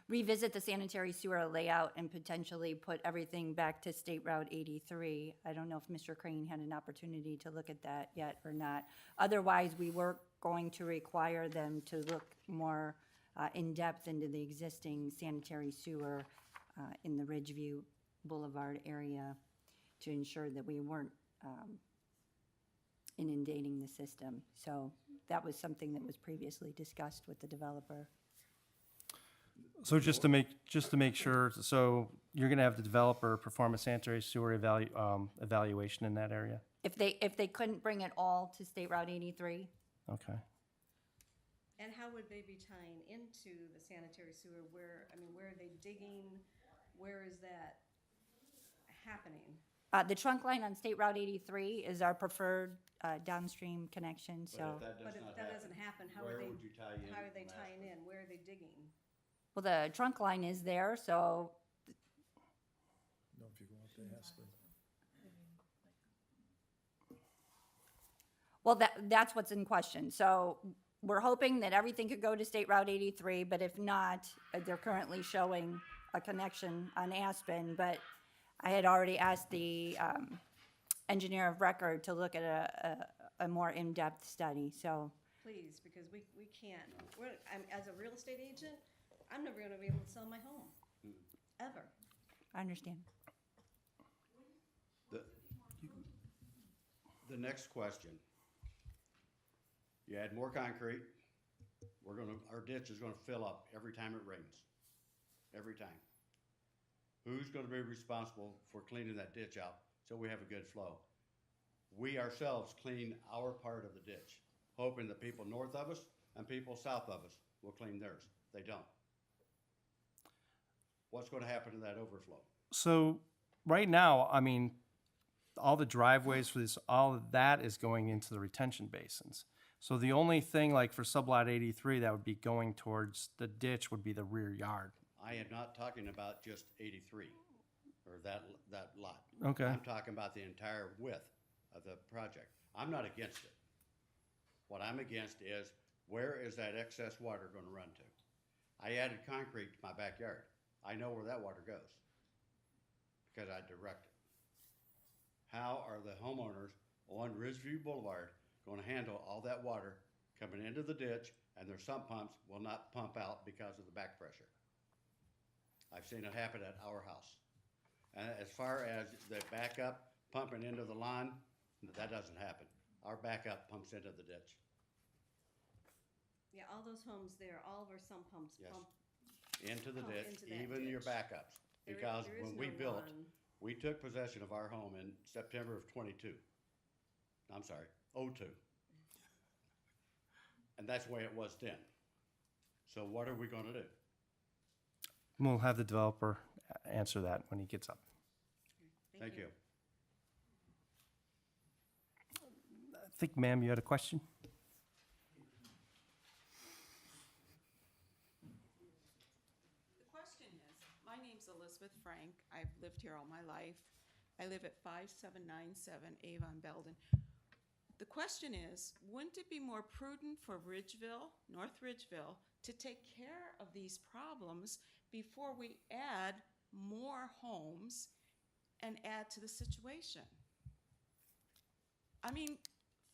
revisit the sanitary sewer layout and potentially put everything back to State Route 83. I don't know if Mr. Crane had an opportunity to look at that yet or not. Otherwise, we were going to require them to look more in-depth into the existing sanitary sewer in the Ridgeville Boulevard area to ensure that we weren't inundating the system. So that was something that was previously discussed with the developer. So just to make sure, so you're gonna have the developer perform a sanitary sewer evaluation in that area? If they couldn't bring it all to State Route 83, Okay. And how would they be tying into the sanitary sewer? Where are they digging? Where is that happening? the trunk line on State Route 83 is our preferred downstream connection, so. But if that doesn't happen, how are they tying in? Where are they digging? Well, the trunk line is there, so No, if you go up to Aspen. well, that's what's in question. So we're hoping that everything could go to State Route 83, but if not, they're currently showing a connection on Aspen. But I had already asked the engineer of record to look at a more in-depth study, so. Please, because we can't. As a real estate agent, I'm never gonna be able to sell my home, ever. I understand. The next question. You add more concrete, our ditch is gonna fill up every time it rains. Every time. Who's gonna be responsible for cleaning that ditch out so we have a good flow? We ourselves clean our part of the ditch, hoping that people north of us and people south of us will clean theirs. They don't. What's gonna happen to that overflow? So right now, I mean, all the driveways for this, all of that is going into the retention basins. So the only thing like for sublot 83 that would be going towards the ditch would be the rear yard. I am not talking about just 83, or that lot. Okay. I'm talking about the entire width of the project. I'm not against it. What I'm against is, where is that excess water gonna run to? I added concrete to my backyard. I know where that water goes, because I direct it. How are the homeowners on Ridgeville Boulevard gonna handle all that water coming into the ditch, and their sump pumps will not pump out because of the back pressure? I've seen it happen at our house. And as far as the backup pumping into the line, that doesn't happen. Our backup pumps into the ditch. Yeah, all those homes there, all of our sump pumps Yes. pump. Into the Pump ditch, into that even your ditch. backups. There- Because there is when we no built, one. we took possession of our home in September of '22. I'm sorry, '02. And that's the way it was then. So what are we gonna do? We'll have the developer answer that when he gets up. Thank you. I think, ma'am, you had a question? The question is, my name's Elizabeth Frank. I've lived here all my life. I live at 5797 Avon Belden. The question is, wouldn't it be more prudent for Ridgeville, North Ridgeville, to take care of these problems before we add more homes and add to the situation? I mean,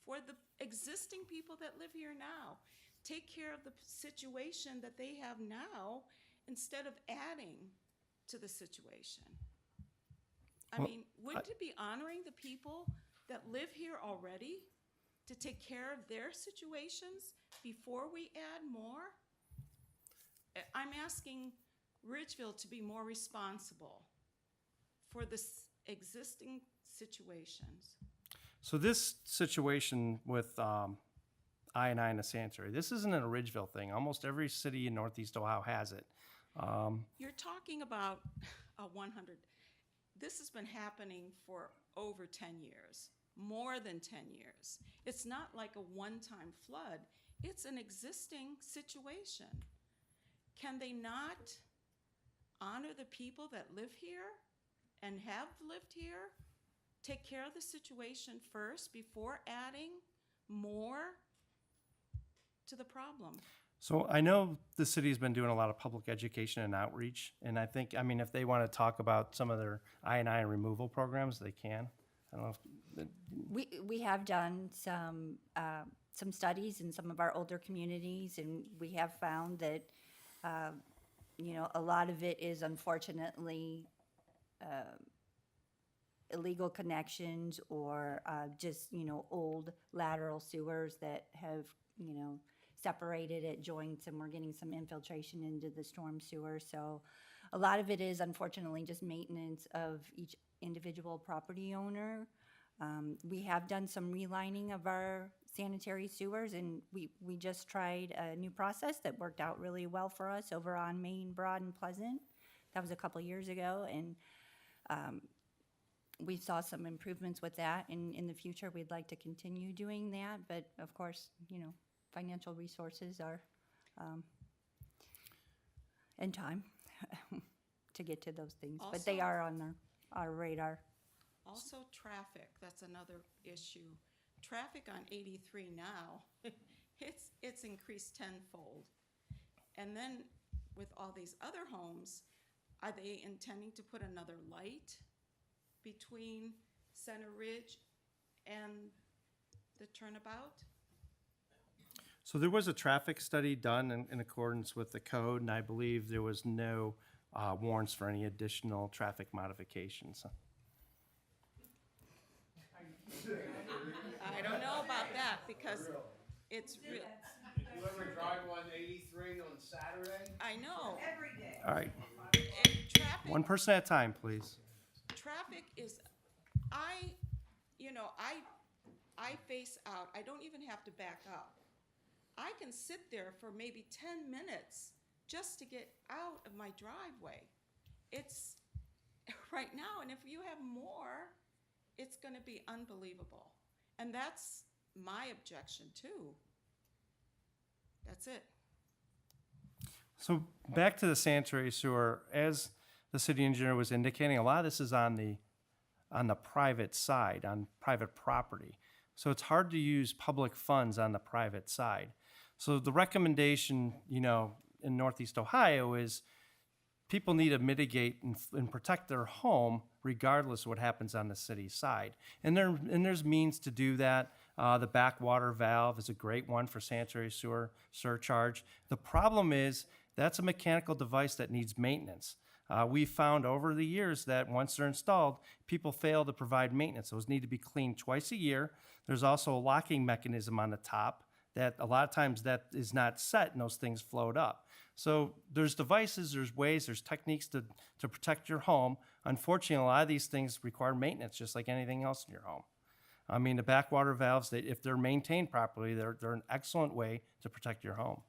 for the existing people that live here now, take care of the situation that they have now instead of adding to the situation. I Well, mean, wouldn't it be honoring the people that live here already to take care of their situations before we add more? I'm asking Ridgeville to be more responsible for the existing situations. So this situation with I and the sanitary, this isn't a Ridgeville thing. Almost every city in Northeast Ohio has it. You're talking about a 100. This has been happening for over 10 years, more than 10 years. It's not like a one-time flood. It's an existing situation. Can they not honor the people that live here and have lived here? Take care of the situation first before adding more to the problem. So I know the city's been doing a lot of public education and outreach, and I think, I mean, if they want to talk about some of their I removal programs, they can. I don't know if, We have done some studies in some of our older communities, and we have found that, you know, a lot of it is unfortunately illegal connections or just, you know, old lateral sewers that have, you know, separated at joints, and we're getting some infiltration into the storm sewer. So a lot of it is unfortunately just maintenance of each individual property owner. We have done some relining of our sanitary sewers, and we just tried a new process that worked out really well for us over on Main, Broad, and Pleasant. That was a couple years ago, and we saw some improvements with that. And in the future, we'd like to continue doing that, but of course, you know, financial resources are, and time to get to those things, but they Also- are on our radar. Also, traffic, that's another issue. Traffic on 83 now, it's increased tenfold. And then with all these other homes, are they intending to put another light between Center Ridge and the turnabout? so there was a traffic study done in accordance with the code, and I believe there was no warrants for any additional traffic modifications. I don't know about that because it's real. You ever drive on 83 on Saturday? I know. All right, And traffic, one person at a time, please. traffic is, I face out. I don't even have to back up. I can sit there for maybe 10 minutes just to get out of my driveway. It's right now, and if you have more, it's gonna be unbelievable. And that's my objection too. That's it. So back to the sanitary sewer, as the city engineer was indicating, a lot of this is on the private side, on private property. So it's hard to use public funds on the private side. So the recommendation, you know, in Northeast Ohio is people need to mitigate and protect their home regardless of what happens on the city side. And there's means to do that. The backwater valve is a great one for sanitary sewer surcharge. The problem is that's a mechanical device that needs maintenance. We found over the years that once they're installed, people fail to provide maintenance. Those need to be cleaned twice a year. There's also a locking mechanism on the top that a lot of times that is not set and those things float up. So there's devices, there's ways, there's techniques to protect your home. Unfortunately, a lot of these things require maintenance just like anything else in your home. I mean, the backwater valves, if they're maintained properly, they're an excellent way to protect your home.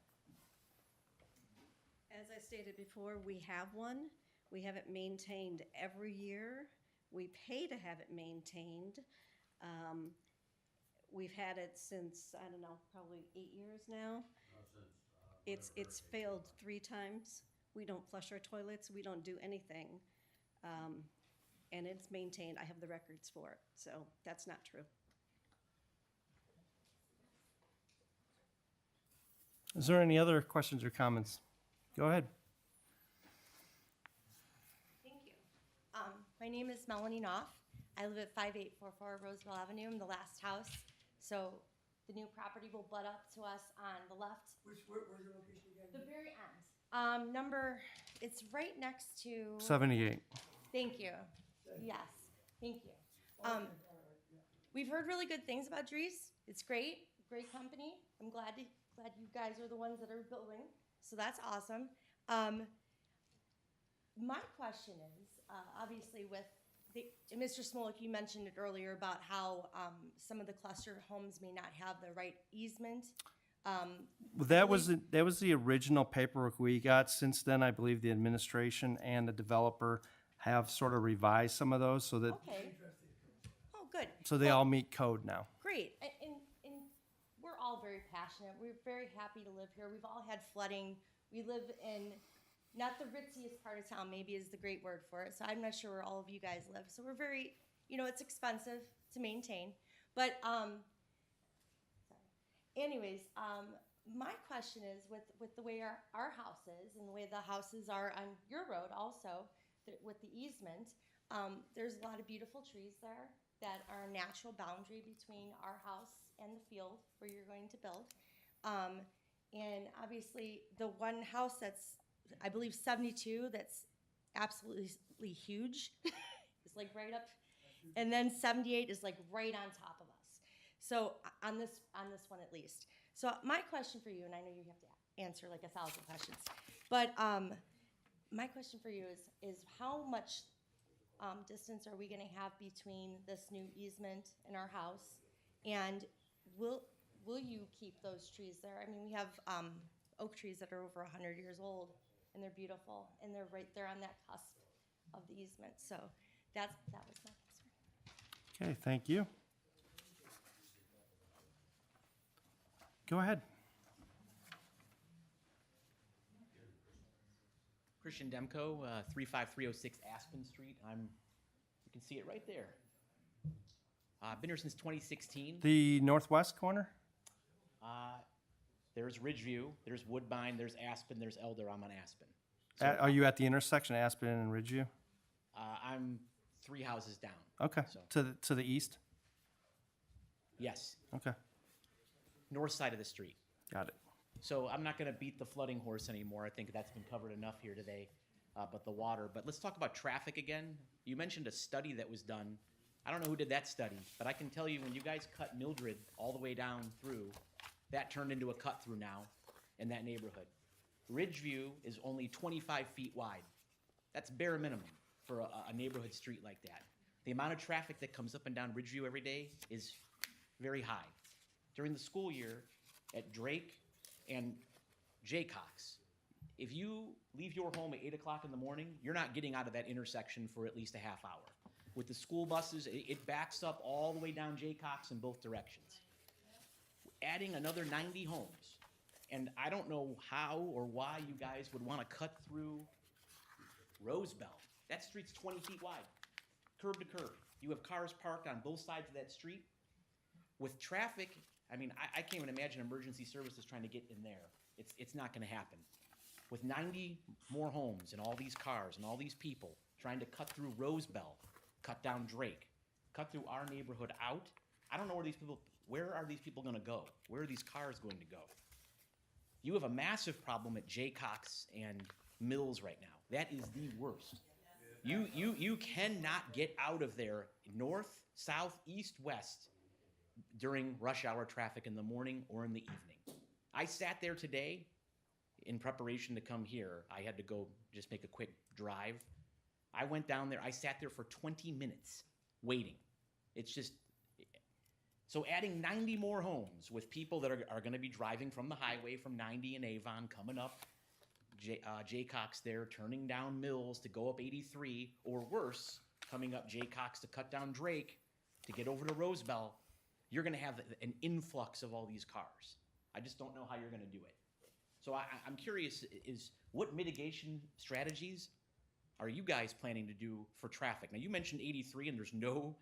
As I stated before, we have one. We have it maintained every year. We pay to have it maintained. We've had it since, I don't know, probably 8 years now. It's failed 3 times. We don't flush our toilets. We don't do anything. And it's maintained. I have the records for it. So that's not true. Is there any other questions or comments? Go ahead. Thank you. My name is Melanie Knopf. I live at 5844 Roseville Avenue. I'm the last house. So the new property will butt up to us on the left. Where's your location again? The very end. It's right next to. 78. Thank you. Yes, thank you. We've heard really good things about Dries. It's great company. I'm glad you guys are the ones that are building. So that's awesome. My question is, obviously with Mr. Smolik, you mentioned it earlier about how some of the cluster homes may not have the right easement. Well, that was the original paperwork we got. Since then, I believe the administration and the developer have sort of revised some of those so that Okay. Oh, good. so they all meet code now. Great. And we're all very passionate. We're very happy to live here. We've all had flooding. We live in not the ritziest part of town, maybe is the great word for it. So I'm not sure where all of you guys live. So we're very, it's expensive to maintain. But anyways, my question is with the way our house is and the way the houses are on your road also, with the easement, there's a lot of beautiful trees there that are a natural boundary between our house and the field where you're going to build. And obviously the one house that's, I believe 72, that's absolutely huge, is like right up, and then 78 is like right on top of us. So on this one at least. So my question for you, and I know you have to answer like 1,000 questions, but my question for you is how much distance are we going to have between this new easement and our house, and will you keep those trees there? I mean, we have oak trees that are over 100 years old, and they're beautiful, and they're right there on that cusp of the easement. So that was my concern. Okay, thank you. Go ahead. Christian Demko, 35306 Aspen Street. You can see it right there. I've been here since 2016. The northwest corner? There's Ridgeville, there's Woodbine, there's Aspen, there's Elder. I'm on Aspen. Are you at the intersection of Aspen and Ridgeview? I'm 3 houses down. Okay, So, to the east? yes, Okay, north side of the street. got it. So I'm not going to beat the flooding horse anymore. I think that's been covered enough here today, but the water. But let's talk about traffic again. You mentioned a study that was done. I don't know who did that study, but I can tell you when you guys cut Mildred all the way down through, that turned into a cut through now in that neighborhood. Ridgeview is only 25 feet wide. That's bare minimum for a neighborhood street like that. The amount of traffic that comes up and down Ridgeview every day is very high. During the school year at Drake and Jaycox, if you leave your home at 8 o'clock in the morning, you're not getting out of that intersection for at least a half hour. with the school buses, it backs up all the way down Jaycox in both directions. Adding another 90 homes. And I don't know how or why you guys would want to cut through Rosebell. That street's 20 feet wide, curb to curb. You have cars parked on both sides of that street. With traffic, I mean, I can't even imagine emergency services trying to get in there. It's not going to happen. With 90 more homes and all these cars and all these people trying to cut through Rosebell, cut down Drake, cut through our neighborhood out, I don't know where are these people going to go? Where are these cars going to go? You have a massive problem at Jaycox and Mills right now. That is the worst. You cannot get out of there north, south, east, west during rush hour traffic in the morning or in the evening. I sat there today in preparation to come here. I had to go just make a quick drive. I went down there. I sat there for 20 minutes waiting. It's just, so adding 90 more homes with people that are going to be driving from the highway from 90 and Avon, coming up Jaycox there, turning down Mills to go up 83, or worse, coming up Jaycox to cut down Drake to get over to Rosebell, you're going to have an influx of all these cars. I just don't know how you're going to do it. So I'm curious, is what mitigation strategies are you guys planning to do for traffic? Now, you mentioned 83 and there's no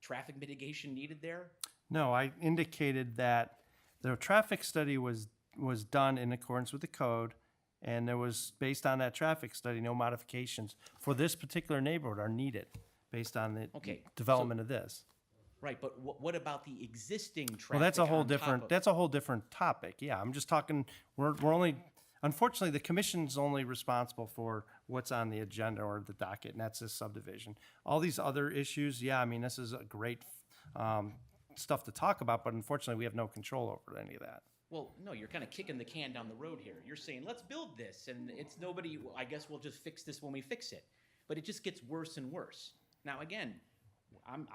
traffic mitigation needed there. No, I indicated that the traffic study was done in accordance with the code, and there was, based on that traffic study, no modifications for this particular neighborhood are needed based on the development of this. Right, but what about the existing traffic? Well, that's a whole on top different, of- that's a whole different topic. Yeah, I'm just talking, we're only, unfortunately, the commission's only responsible for what's on the agenda or the docket, and that's this subdivision. All these other issues, yeah, I mean, this is a great stuff to talk about, but unfortunately, we have no control over any of that. Well, no, you're kind of kicking the can down the road here. You're saying, let's build this, and it's nobody, well, I guess we'll just fix this when we fix it. But it just gets worse and worse. Now, again,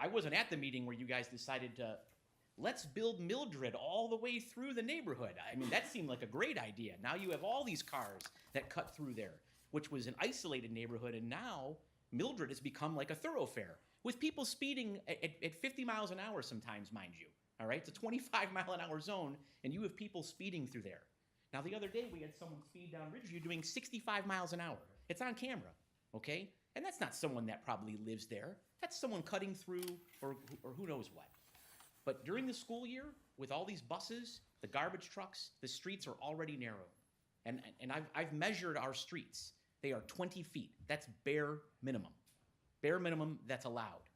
I wasn't at the meeting where you guys decided to, let's build Mildred all the way through the neighborhood. I mean, that seemed like a great idea. Now you have all these cars that cut through there, which was an isolated neighborhood, and now Mildred has become like a thoroughfare with people speeding at 50 miles an hour sometimes, mind you. All right, it's a 25-mile-an-hour zone, and you have people speeding through there. Now, the other day, we had someone speed down Ridgeville doing 65 miles an hour. It's on camera, okay? And that's not someone that probably lives there. That's someone cutting through or who knows what. But during the school year, with all these buses, the garbage trucks, the streets are already narrow. And I've measured our streets. They are 20 feet. That's bare minimum. Bare minimum that's allowed.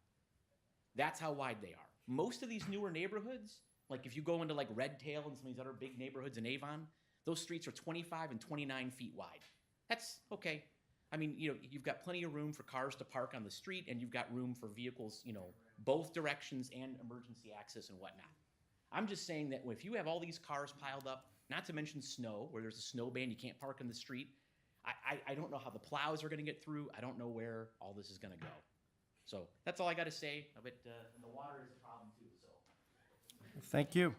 That's how wide they are. Most of these newer neighborhoods, like if you go into like Redtail and some of these other big neighborhoods in Avon, those streets are 25 and 29 feet wide. That's okay. I mean, you know, you've got plenty of room for cars to park on the street, and you've got room for vehicles, you know, both directions and emergency access and whatnot. I'm just saying that if you have all these cars piled up, not to mention snow, where there's a snow ban, you can't park in the street. I don't know how the plows are going to get through. I don't know where all this is going to go. So that's all I got to say. But and the water is a problem too. So Thank you.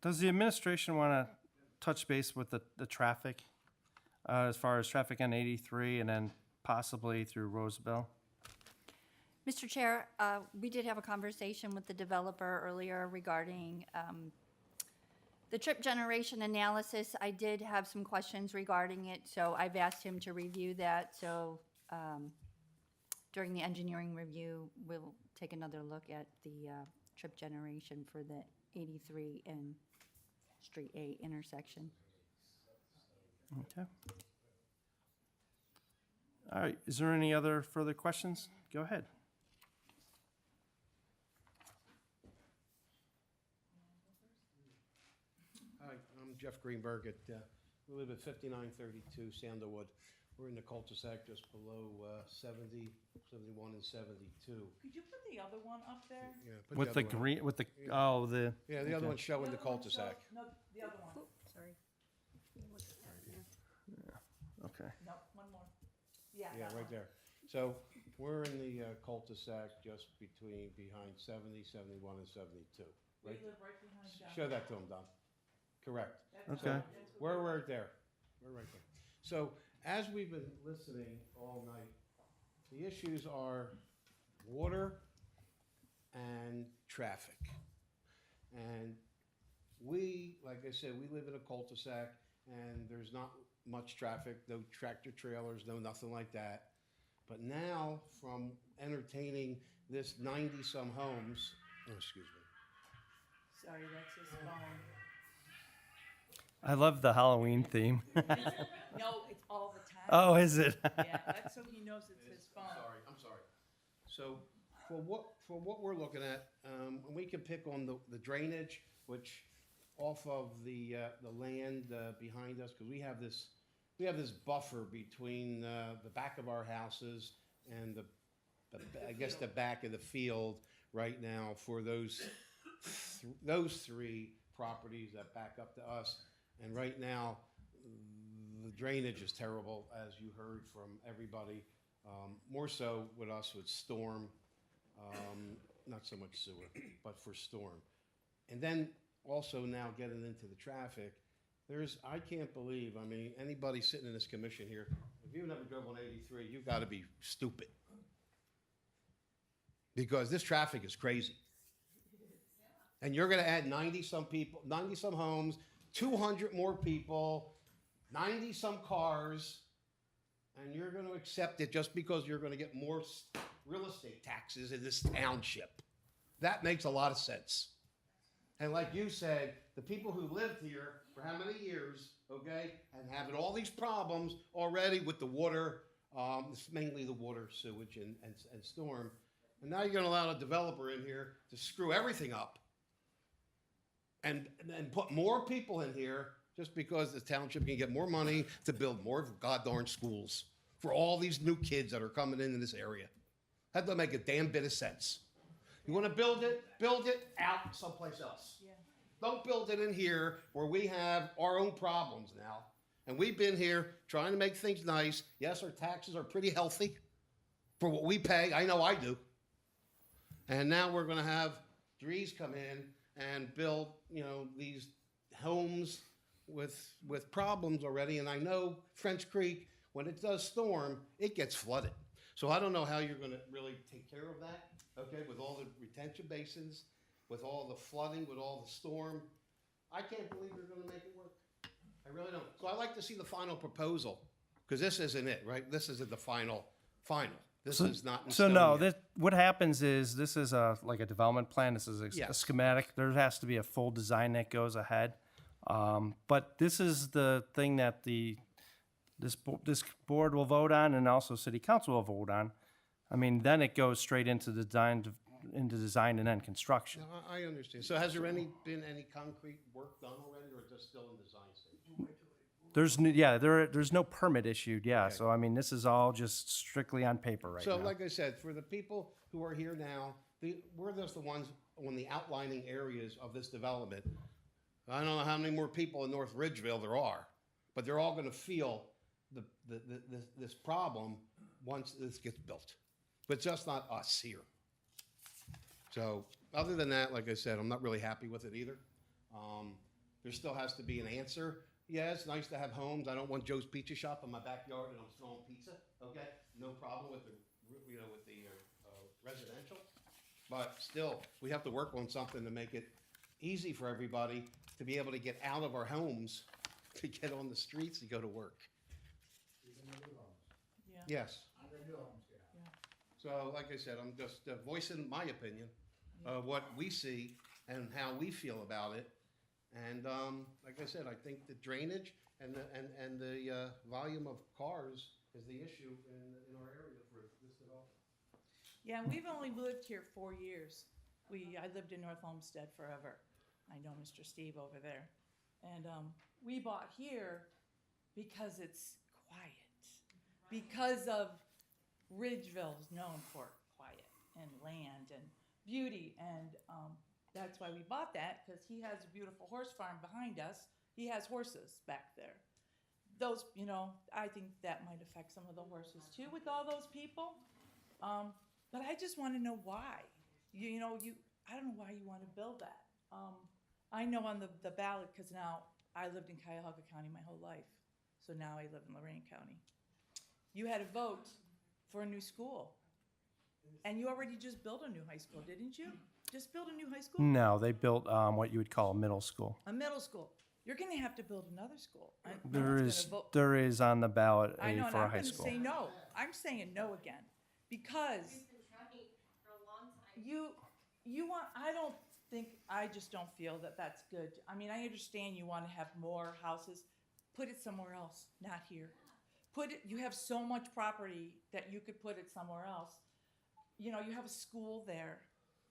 Does the administration want to touch base with the traffic, as far as traffic on 83 and then possibly through Roseville? Mr. Chair, we did have a conversation with the developer earlier regarding the trip generation analysis. I did have some questions regarding it, so I've asked him to review that. So during the engineering review, we'll take another look at the trip generation for the 83 and Street 8 intersection. Okay. All right, is there any other further questions? Go ahead. Hi, I'm Jeff Greenberg we live at 5932 Sandalwood. We're in the cul-de-sac just below 70, 71, and 72. Could you put the other one up there? Yeah, put With the other one up. green, with the, oh, the. Yeah, the other okay. one's showing the cul-de-sac. No, the other one. Sorry. Okay. No, one more. Yeah. Yeah, that right one. there. So we're in the cul-de-sac just behind 70, 71, and 72. We Right? live right behind John. Show that to them, Don. Correct. Okay. So we're right there. We're right there. So as we've been listening all night The issues are water and traffic. And we, like I said, we live in a cul-de-sac, and there's not much traffic, no tractor trailers, no nothing like that. But now, from entertaining this 90-some homes, oh, excuse me. Sorry, that's his phone. I love the Halloween theme. No, it's all the time. Oh, is it? Yeah, that's so he knows it's his phone. I'm sorry. So for what we're looking at, we can pick on the drainage, which off of the land behind us, because we have this buffer between the back of our houses and I guess the back of the field right now for those three properties that back up to us. And right now, the drainage is terrible, as you heard from everybody. More so with us with storm, not so much sewer, but for storm. And then also now getting into the traffic, I can't believe, I mean, anybody sitting in this commission here, if you've never drove on 83, you've got to be stupid. Because this traffic is crazy. And you're going to add 90-some people, 90-some homes, 200 more people, 90-some cars, and you're going to accept it just because you're going to get more real estate taxes in this township. That makes a lot of sense. And like you said, the people who lived here for how many years, okay, and having all these problems already with the water, it's mainly the water, sewage, and storm. And now you're going to allow a developer in here to screw everything up and put more people in here just because the township can get more money to build more goddamn schools for all these new kids that are coming into this area. That doesn't make a damn bit of sense. You want to build it out someplace else. Yeah. Don't build it in here where we have our own problems now. And we've been here trying to make things nice. Yes, our taxes are pretty healthy for what we pay. I know I do. And now we're going to have Dries come in and build, these homes with problems already. And I know French Creek, when it does storm, it gets flooded. So I don't know how you're going to really take care of that, okay, with all the retention basins, with all the flooding, with all the storm. I can't believe you're going to make it work. I really don't. So I'd like to see the final proposal, because this isn't it, right? This isn't the final. This is not in So stone no, yet. what happens is this is like a development plan. This is a Yes. schematic. There has to be a full design that goes ahead. But this is the thing that this board will vote on, and also city council will vote on. I mean, then it goes straight into design and then construction. No, I understand. So has there been any concrete work done already, or is it still in design stage? There's no permit issued. Yeah, Okay. so I mean, this is all just strictly on paper right So now. like I said, for the people who are here now, we're just the ones on the outlining areas of this development. I don't know how many more people in North Ridgeville there are, but they're all going to feel this problem once this gets built. But just not us here. So other than that, like I said, I'm not really happy with it either. There still has to be an answer. Yeah, it's nice to have homes. I don't want Joe's Pizza Shop in my backyard and I'm throwing pizza. Okay, no problem with the residential. But still, we have to work on something to make it easy for everybody to be able to get out of our homes, to get on the streets and go to work. Yeah. Yes. So, like I said, I'm just voicing my opinion of what we see and how we feel about it. And like I said, I think the drainage and the volume of cars is the issue in our area for this development. Yeah, and we've only lived here 4 years. I lived in North Olmsted forever. I know Mr. Steve over there. And we bought here because it's quiet. Because of Ridgeville is known for quiet and land and beauty. And that's why we bought that, because he has a beautiful horse farm behind us. He has horses back there. Those, I think that might affect some of the horses too with all those people. But I just want to know why. I don't know why you want to build that. I know on the ballot, because now I lived in Cuyahoga County my whole life. So now I live in Lorraine County. You had a vote for a new school. And you already just built a new high school, didn't you? Just build a new high school? No, they built what you would call a middle school. A middle school. You're gonna have to build another school. There is on the ballot I know, and for a I'm high gonna school. say no. I'm saying no again, because you want, I just don't feel that that's good. I mean, I understand you wanna have more houses. Put it somewhere else, not here. You have so much property that you could put it somewhere else. You know, you have a school there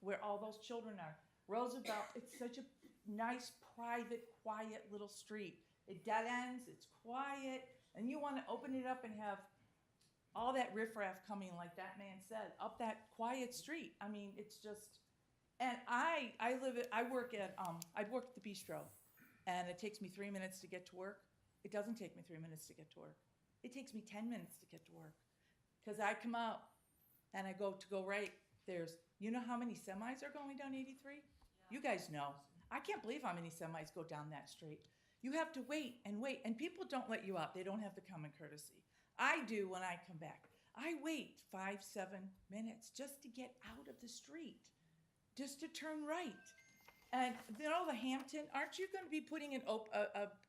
where all those children are. Roosevelt, it's such a nice, private, quiet little street. It dead ends, it's quiet, and you want to open it up and have all that riffraff coming, like that man said, up that quiet street. I mean, it's just, and I work at the bistro, and it takes me 3 minutes to get to work. It doesn't take me 3 minutes to get to work. It takes me 10 minutes to get to work, because I come out and I go right. You know how many semis are going down 83? You guys know. I can't believe how many semis go down that street. You have to wait, and people don't let you out. They don't have the common courtesy. I do when I come back. I wait 5-7 minutes just to get out of the street, just to turn right. And you know the Hampton, aren't you going to be putting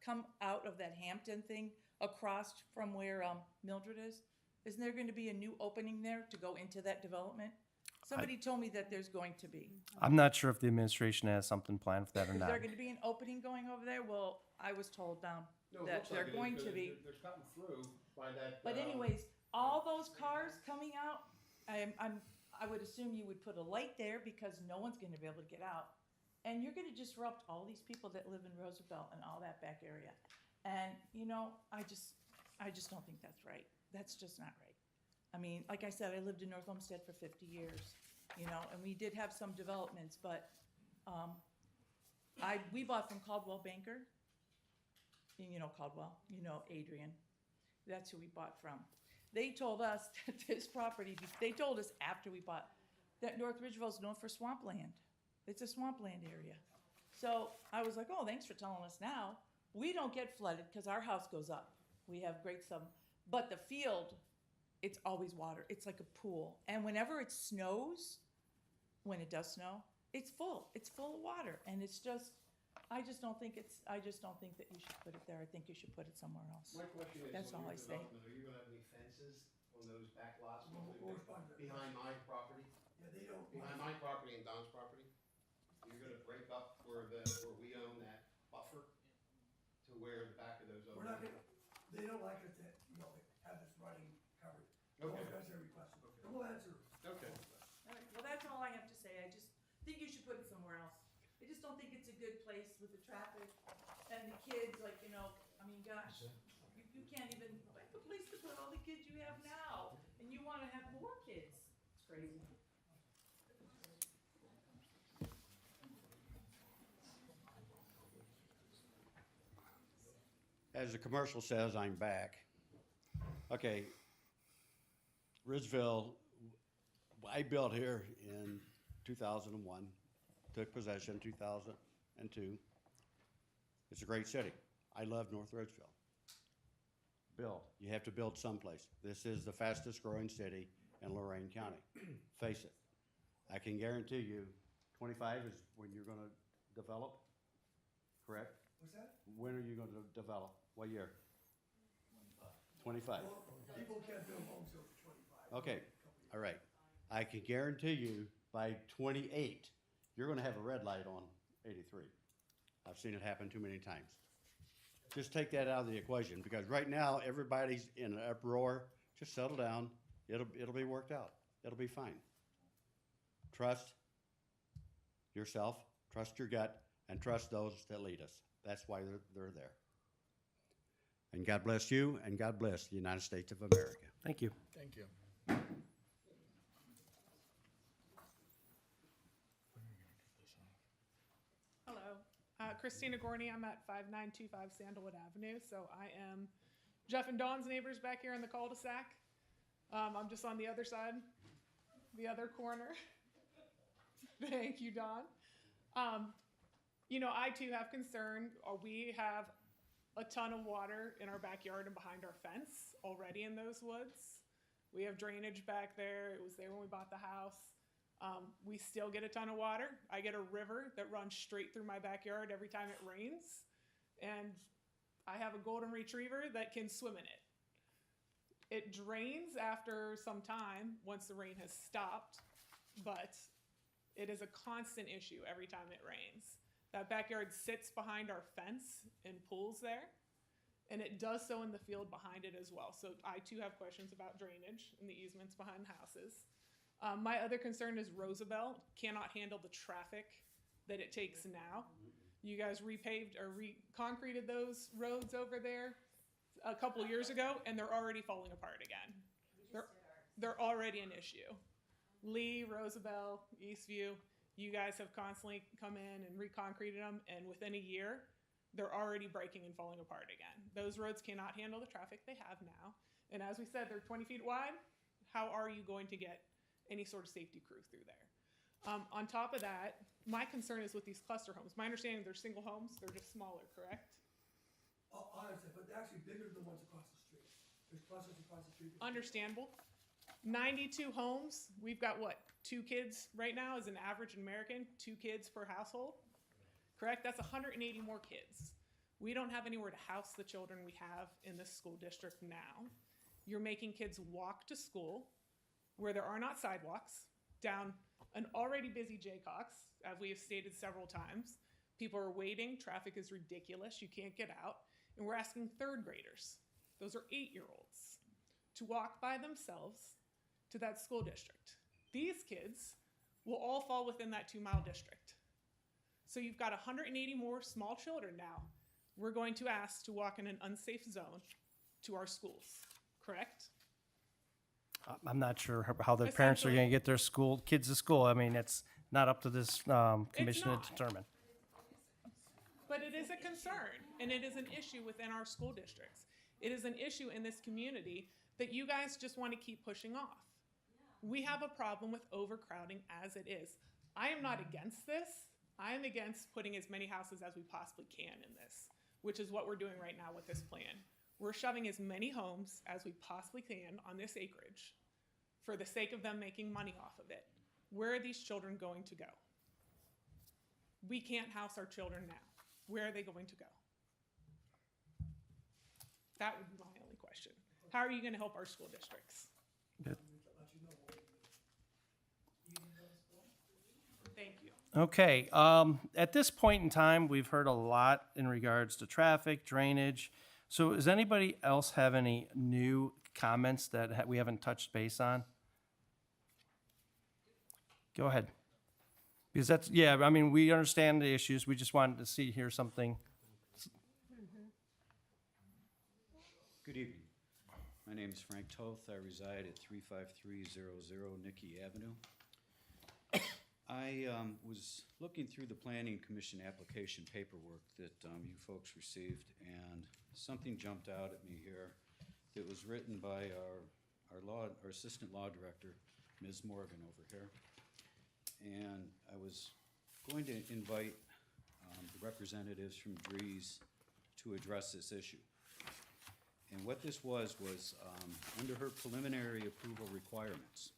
come out of that Hampton thing across from where Mildred is? Isn't there going to be a new opening there to go into that development? Somebody told me that there's going to be. I'm not sure if the administration has something planned for that or Is not. there going to be an opening going over there? Well, I was told down that they're going to be. They're cutting through by that. But anyways, all those cars coming out, I would assume you would put a light there because no one's going to be able to get out. And you're going to disrupt all these people that live in Roosevelt and all that back area. And, you know, I just don't think that's right. That's just not right. I mean, like I said, I lived in North Olmsted for 50 years, you know, and we did have some developments, but we bought from Caldwell Banker. You know Caldwell, you know Adrian. That's who we bought from. They told us that this property, they told us after we bought, that North Ridgeville is known for swampland. It's a swampland area. So I was like, oh, thanks for telling us now. We don't get flooded because our house goes up. We have great but the field, it's always water. It's like a pool. And whenever it snows, when it does snow, it's full. It's full of water. And it's just, I just don't think that you should put it there. I think you should put it somewhere else. My question is, That's all I say. Are you gonna have any fences on those back lots behind my property? Yeah, they don't. Behind my property and Don's property? You're gonna break up where we own that buffer to where the back of those We're not gonna, they don't like us to, you know, have this running covered. Okay. We'll address every question. And we'll answer. Okay. All right, well, that's all I have to say. I just think you should put it somewhere else. I just don't think it's a good place with the traffic and the kids, like, you know, I mean, gosh, you can't even find a place to put all the kids you have now, and you wanna have more kids. It's crazy. As the commercial says, I'm back. Okay. Ridgeville, I built here in 2001, took possession 2002. It's a great city. I love North Ridgeville. Bill, you have to build someplace. This is the fastest growing city in Lorain County. Face it. I can guarantee you 25 is when you're going to develop, correct? What's that? When are you going to develop? What year? 25. Well, people can't build homes over 25. Okay, all right. I can guarantee you by 28, you're going to have a red light on 83. I've seen it happen too many times. Just take that out of the equation because right now everybody's in an uproar. Just settle down. It'll be worked out. It'll be fine. Trust yourself, trust your gut, and trust those that lead us. That's why they're there. And God bless you, and God bless the United States of America. Thank you. Thank you. Hello, Christina Gorney. I'm at 5925 Sandalwood Avenue. So I am Jeff and Dawn's neighbors back here in the cul-de-sac. I'm just on the other side, the other corner. Thank you, Dawn. You know, I too have concern. We have a ton of water in our backyard and behind our fence already in those woods. We have drainage back there. It was there when we bought the house. We still get a ton of water. I get a river that runs straight through my backyard every time it rains. And I have a golden retriever that can swim in it. It drains after some time once the rain has stopped, but it is a constant issue every time it rains. That backyard sits behind our fence and pools there, and it does so in the field behind it as well. So I too have questions about drainage and the easements behind the houses. My other concern is Roosevelt cannot handle the traffic that it takes now. You guys repaved or concreted those roads over there a couple of years ago, and they're already falling apart again. They're already an issue. Lee, Roosevelt, Eastview, you guys have constantly come in and reconcreted them, and within a year, they're already breaking and falling apart again. Those roads cannot handle the traffic they have now. And as we said, they're 20 feet wide. How are you going to get any sort of safety crew through there? On top of that, my concern is with these cluster homes. My understanding, they're single homes. They're just smaller, correct? Honestly, but they're actually bigger than the ones across the street. There's clusters across the street. Understandable. 92 homes. We've got what? 2 kids right now as an average American, 2 kids per household. Correct? That's 180 more kids. We don't have anywhere to house the children we have in this school district now. You're making kids walk to school where there are not sidewalks down an already busy Jaycox, as we have stated several times. People are waiting. Traffic is ridiculous. You can't get out. And we're asking 3rd graders, those are 8-year-olds, to walk by themselves to that school district. These kids will all fall within that 2-mile district. So you've got 180 more small children now we're going to ask to walk in an unsafe zone to our schools, correct? I'm not sure how the parents are going to get their kids to school. I mean, it's not up to this commission to determine. But it is a concern, and it is an issue within our school districts. It is an issue in this community that you guys just want to keep pushing off. We have a problem with overcrowding as it is. I am not against this. I am against putting as many houses as we possibly can in this, which is what we're doing right now with this plan. We're shoving as many homes as we possibly can on this acreage for the sake of them making money off of it. Where are these children going to go? We can't house our children now. Where are they going to go? That would be my only question. How are you going to help our school districts? Thank you. Okay, at this point in time, we've heard a lot in regards to traffic, drainage. So does anybody else have any new comments that we haven't touched base on? Go ahead. Because that's, yeah, I mean, we understand the issues. We just wanted to hear something. Good evening. My name is Frank Toth. I reside at 35300 Nicky Avenue. I was looking through the Planning Commission application paperwork that you folks received, and something jumped out at me here that was written by our assistant law director, Ms. Morgan over here. And I was going to invite the representatives from DREES to address this issue. And what this was under her preliminary approval requirements,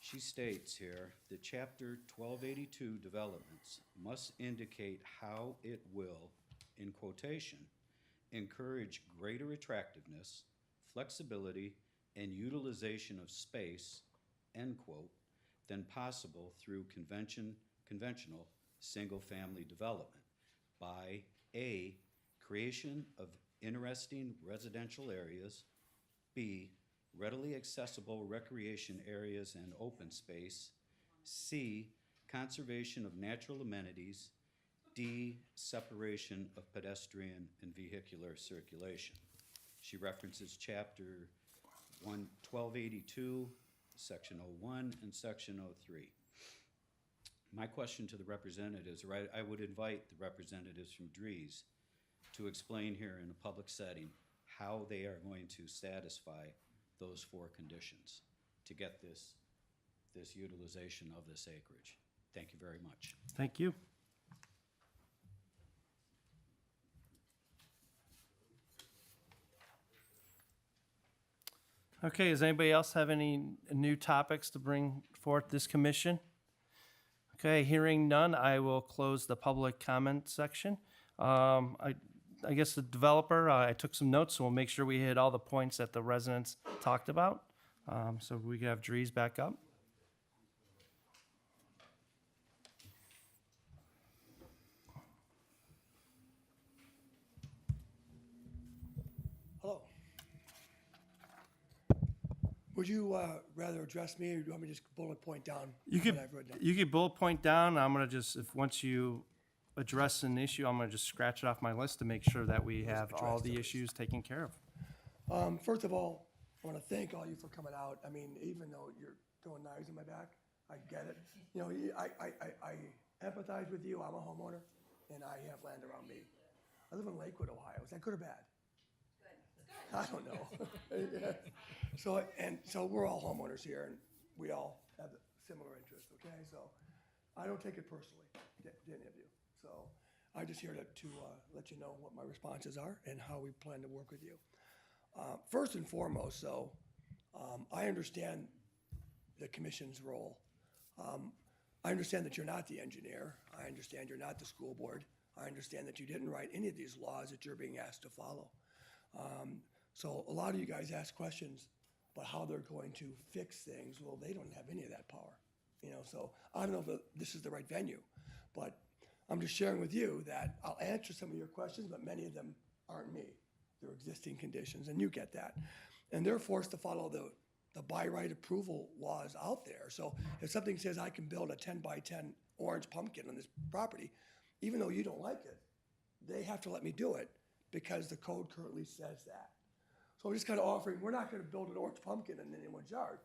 she states here that Chapter 1282 developments must indicate how it will, in quotation, encourage greater attractiveness, flexibility, and utilization of space, end quote, than possible through conventional single-family development by A, creation of interesting residential areas, B, readily accessible recreation areas and open space, C, conservation of natural amenities, D, separation of pedestrian and vehicular circulation. She references Chapter 1282, Section 01, and Section 03. My question to the representatives, or I would invite the representatives from DREES to explain here in a public setting how they are going to satisfy those 4 conditions to get this utilization of this acreage. Thank you very much. Thank you. Okay, does anybody else have any new topics to bring forth this commission? Okay, hearing none, I will close the public comment section. I guess the developer, I took some notes, so we'll make sure we hit all the points that the residents talked about. So we can have Dries back up. Hello. Would you rather address me, or do you want me to just bullet point down You what could, I've written down? you could bullet point down. I'm gonna just, if once you address an issue, I'm gonna just scratch it off my list to make sure that we have all the issues taken care of. First of all, I want to thank all you for coming out. I mean, even though you're throwing knives in my back, I get it. You know, I empathize with you. I'm a homeowner, and I have land around me. I live in Lakewood, Ohio. Is that good or bad? Good. I don't know. So we're all homeowners here, and we all have similar interests. Okay, so I don't take it personally, any of you. So I'm just here to let you know what my responses are and how we plan to work with you. First and foremost, though, I understand the commission's role. I understand that you're not the engineer. I understand you're not the school board. I understand that you didn't write any of these laws that you're being asked to follow. So a lot of you guys ask questions about how they're going to fix things. Well, they don't have any of that power. You know, so I don't know if this is the right venue, but I'm just sharing with you that I'll answer some of your questions, but many of them aren't me. They're existing conditions, and you get that. And they're forced to follow the by right approval laws out there. So if something says I can build a 10 by 10 orange pumpkin on this property, even though you don't like it, they have to let me do it because the code currently says that. So I'm just kind of offering, we're not going to build an orange pumpkin in anyone's yard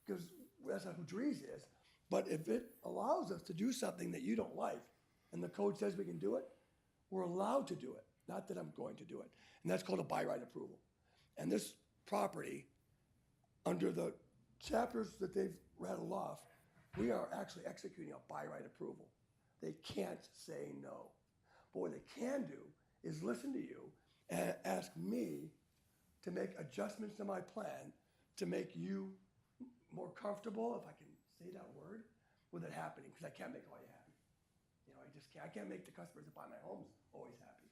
because that's not who Dries is. But if it allows us to do something that you don't like and the code says we can do it, we're allowed to do it. Not that I'm going to do it. And that's called a by right approval. And this property, under the chapters that they've rattled off, we are actually executing a by right approval. They can't say no. But what they can do is listen to you and ask me to make adjustments to my plan to make you more comfortable, if I can say that word, with it happening, because I can't make all you happy. You know, I just can't. I can't make the customers that buy my homes always happy.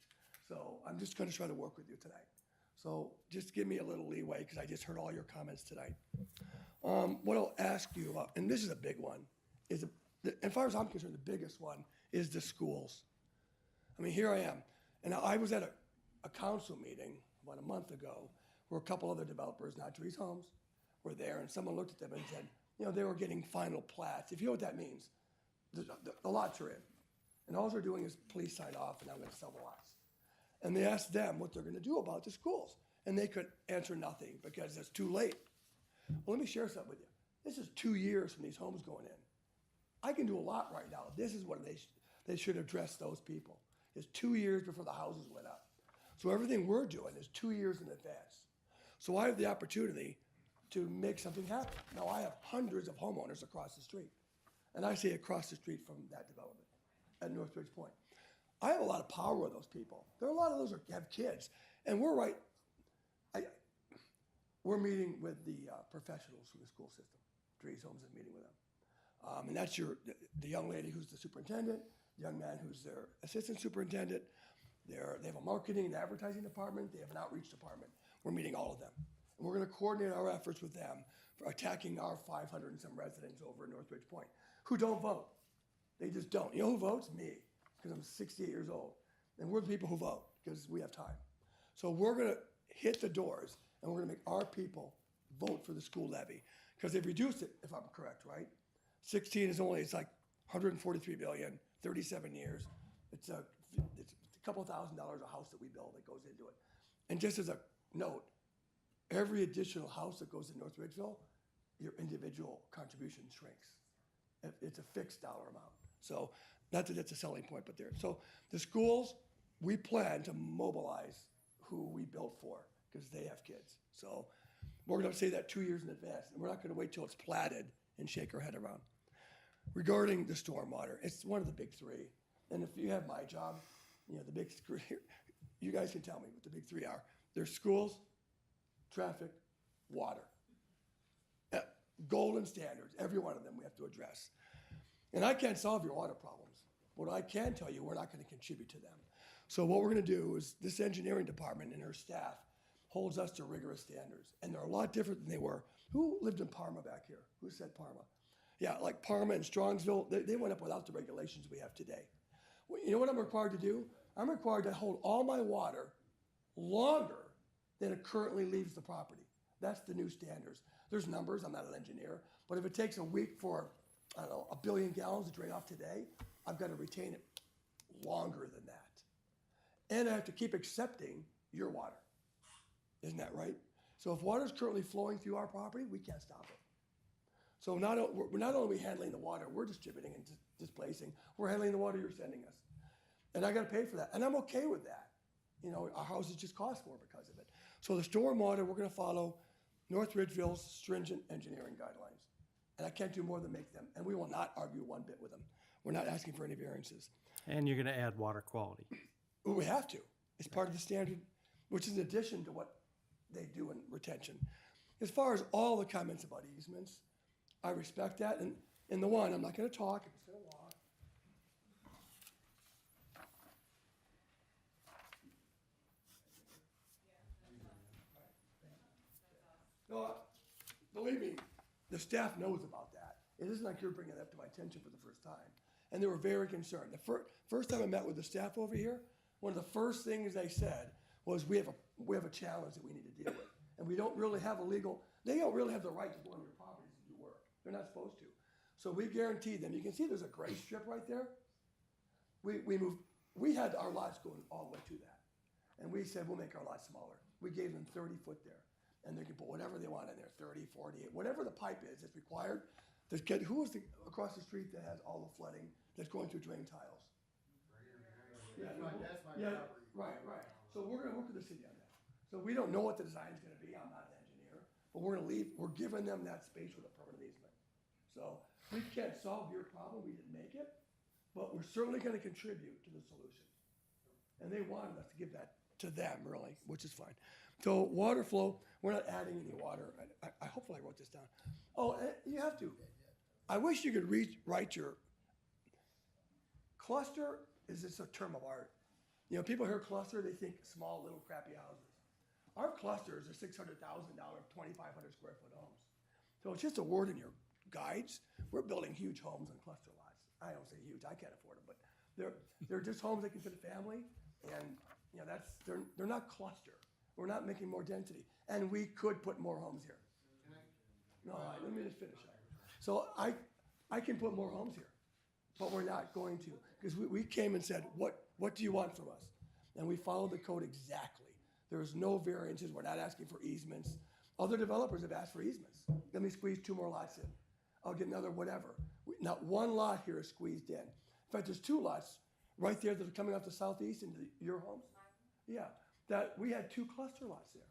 So I'm just going to try to work with you tonight. So just give me a little leeway because I just heard all your comments tonight. What I'll ask you, and this is a big one, is as far as I'm concerned, the biggest one is the schools. I mean, here I am, and I was at a council meeting about a month ago where a couple other developers, not Dries Homes, were there, and someone looked at them and said, you know, they were getting final plats. If you know what that means, the lots are in, and all they're doing is please sign off, and I'm going to sell the lots. And they asked them what they're going to do about the schools, and they could answer nothing because it's too late. Well, let me share something with you. This is 2 years from these homes going in. I can do a lot right now. This is when they should address those people. It's 2 years before the houses went up. So everything we're doing is 2 years in advance. So I have the opportunity to make something happen. Now, I have hundreds of homeowners across the street, and I say across the street from that development at North Ridge Point. I have a lot of power with those people. There are a lot of those that have kids, and we're right. We're meeting with the professionals from the school system. Dries Homes is meeting with them, and that's the young lady who's the superintendent, the young man who's their assistant superintendent. They have a marketing and advertising department. They have an outreach department. We're meeting all of them, and we're going to coordinate our efforts with them for attacking our 500 and some residents over in North Ridge Point who don't vote. They just don't. You know who votes? Me, because I'm 68 years old, and we're the people who vote because we have time. So we're going to hit the doors, and we're going to make our people vote for the school levy because they've reduced it, if I'm correct, right? 16 is only, it's like 143 billion, 37 years. It's a couple $1,000 a house that we build that goes into it. And just as a note, every additional house that goes in North Ridgeville, your individual contribution shrinks. It's a fixed dollar amount. So that's a selling point, but there. So the schools, we plan to mobilize who we built for because they have kids. So we're going to say that 2 years in advance, and we're not going to wait till it's platted and shake our head around. Regarding the stormwater, it's one of the big three. And if you have my job, you know, the big three, you guys can tell me what the big three are. There's schools, traffic, water. golden standards, every one of them we have to address. And I can't solve your water problems. What I can tell you, we're not going to contribute to them. So what we're going to do is this engineering department and her staff holds us to rigorous standards. And they're a lot different than they were. Who lived in Parma back here? Who said Parma? Yeah, like Parma and Strongsville, they went up without the regulations we have today. Well, you know what I'm required to do? I'm required to hold all my water longer than it currently leaves the property. That's the new standards. There's numbers, I'm not an engineer, but if it takes a week for, I don't know, 1 billion gallons to drain off today, I've got to retain it longer than that. And I have to keep accepting your water. Isn't that right? So if water is currently flowing through our property, we can't stop it. So we're not only handling the water we're distributing and displacing, we're handling the water you're sending us. And I got to pay for that. And I'm okay with that. You know, our houses just cost more because of it. So the stormwater, we're going to follow North Ridgeville's stringent engineering guidelines. And I can't do more than make them. And we will not argue one bit with them. We're not asking for any variances. And you're going to add water quality. Well, we have to. It's part of the standard, which is in addition to what they do in retention. As far as all the comments about easements, I respect that. And in the one, I'm not going to talk. I'm just going to walk. No, believe me, the staff knows about that. It isn't like you're bringing that to my attention for the first time. And they were very concerned. The first time I met with the staff over here, one of the first things they said was, we have a challenge that we need to deal with. And we don't really have they don't really have the right to go on your properties and do work. They're not supposed to. So we guarantee them. You can see there's a gray strip right there. We had our lots going all the way to that. And we said, we'll make our lots smaller. We gave them 30 foot there. And they can put whatever they want in there, 30, 48, whatever the pipe is that's required. Who is across the street that has all the flooding that's going through drain tiles? That's my Right. So we're gonna work with the city on that. So we don't know what the design is gonna be, I'm not an engineer, but we're giving them that space with a permanent easement. So we can't solve your problem, we didn't make it, but we're certainly gonna contribute to the solution. And they wanted us to give that to them, really, which is fine. So water flow, we're not adding any water. I hopefully I wrote this down. Oh, you have to. I wish you could write your cluster is just a term of art. You know, people hear cluster, they think small, little, crappy houses. Our clusters are $600,000, 2,500 square foot homes. So it's just a word in your guides. We're building huge homes on cluster lots. I don't say huge, I can't afford them, but they're just homes that can fit a family, and you know they're not cluster. We're not making more density, and we could put more homes here. No, let me just finish up. So I can put more homes here, but we're not going to, because we came and said, what do you want from us? And we followed the code exactly. There's no variances. We're not asking for easements. Other developers have asked for easements. Let me squeeze 2 more lots in. I'll get another whatever. Not one lot here is squeezed in. In fact, there's 2 lots right there that are coming off the southeast into your homes. Yeah, that we had 2 cluster lots there.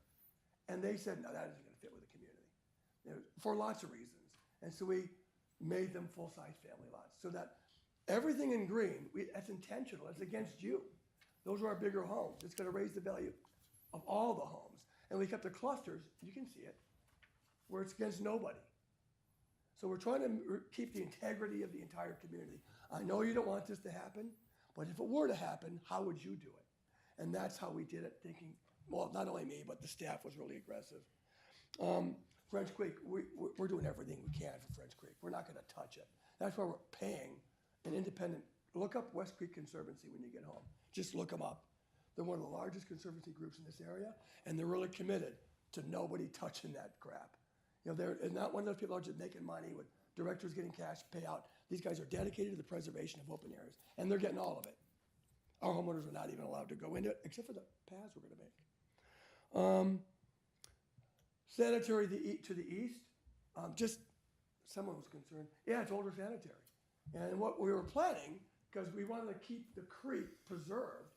And they said, no, that isn't going to fit with the community, you know, for lots of reasons. And so we made them full-size family lots so that everything in green, that's intentional. It's against you. Those are our bigger homes. It's going to raise the value of all the homes. And we kept the clusters, you can see it, where it's against nobody. So we're trying to keep the integrity of the entire community. I know you don't want this to happen, but if it were to happen, how would you do it? And that's how we did it, thinking, well, not only me, but the staff was really aggressive. French Creek, we're doing everything we can for French Creek. We're not going to touch it. That's why we're paying an independent. Look up West Creek Conservancy when you get home. Just look them up. They're one of the largest conservancy groups in this area, and they're really committed to nobody touching that crap. You know, they're not one of those people who are just making money with directors getting cash payout. These guys are dedicated to the preservation of open areas, and they're getting all of it. Our homeowners are not even allowed to go into it, except for the paths we're going to make. Sanitary to the east, just someone was concerned. Yeah, it's older sanitary. And what we were planning, because we wanted to keep the creek preserved,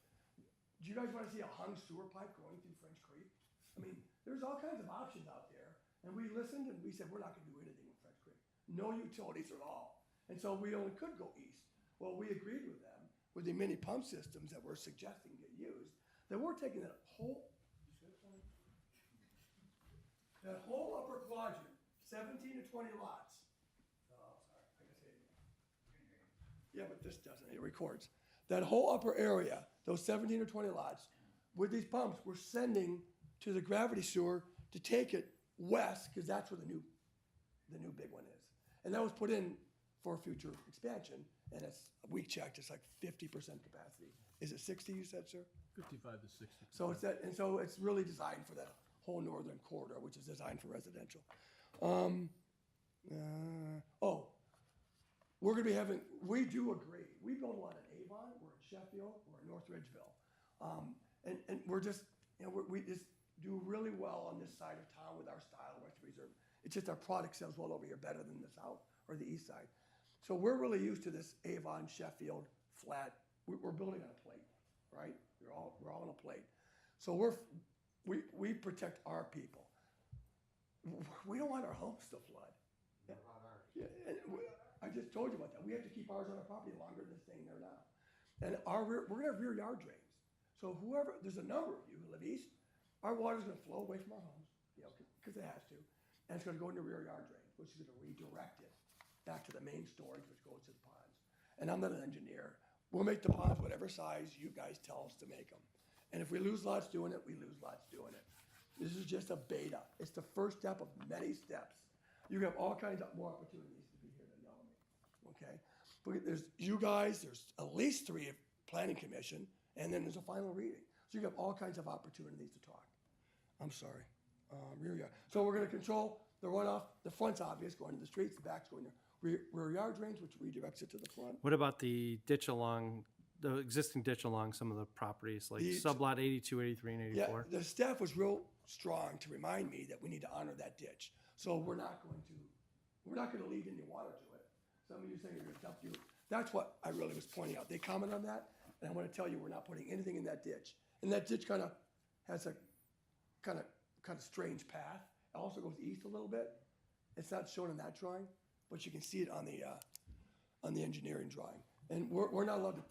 do you guys want to see a hung sewer pipe going through French Creek? I mean, there's all kinds of options out there. And we listened and we said, we're not going to do anything with French Creek. No utilities at all. And so we only could go east. Well, we agreed with them, with the mini pump systems that we're suggesting get used, that we're taking that whole upper quadrant 17 to 20 lots. Oh, sorry, I can say it again. Yeah, but this doesn't, it records. That whole upper area, those 17 or 20 lots, with these pumps, we're sending to the gravity sewer to take it west, because that's where the new big one is. And that was put in for future expansion, and we checked, it's like 50% capacity. Is it 60, you said, sir? 55 to 60. So it's that, and so it's really designed for that whole northern corridor, which is designed for residential. We're gonna be having, we do agree, we build a lot in Avon, we're in Sheffield, we're in North Ridgeville. And we're just, we just do really well on this side of town with our style of Western Reserve. It's just our product sells well over here better than the south or the east side. So we're really used to this Avon, Sheffield, flat, we're building on a plate, right? We're all on a plate. So we protect our people. We don't want our homes to flood. Yeah, and I just told you about that. We have to keep ours on our property longer than it's staying there now. And we're gonna have rear yard drains. So there's a number of you who live east, our water's gonna flow away from our homes, because it has to. And it's gonna go into rear yard drains, which is gonna redirect it back to the main storage, which goes to the ponds. And I'm not an engineer. We'll make the ponds whatever size you guys tell us to make them. And if we lose lots doing it, we lose lots doing it. This is just a beta. It's the first step of many steps. You have all kinds of more opportunities to be here than yell at me, okay? But there's you guys, there's at least 3 at Planning Commission, and then there's a final reading. So you have all kinds of opportunities to talk. I'm sorry, rear yard. So we're gonna control the runoff. The front's obvious, going to the streets, the back's going to rear yard drains, which redirects it to the front. What about the ditch along, the existing ditch along some of the properties, like sublot 82, 83, and 84? Yeah, the staff was real strong to remind me that we need to honor that ditch. So we're not gonna lead any water to it. Some of you saying you're gonna dump you. That's what I really was pointing out. They comment on that, and I wanna tell you, we're not putting anything in that ditch. And that ditch kinda has a kind of strange path. It also goes east a little bit. It's not shown in that drawing, but you can see it on the engineering drawing. And we're not allowed to,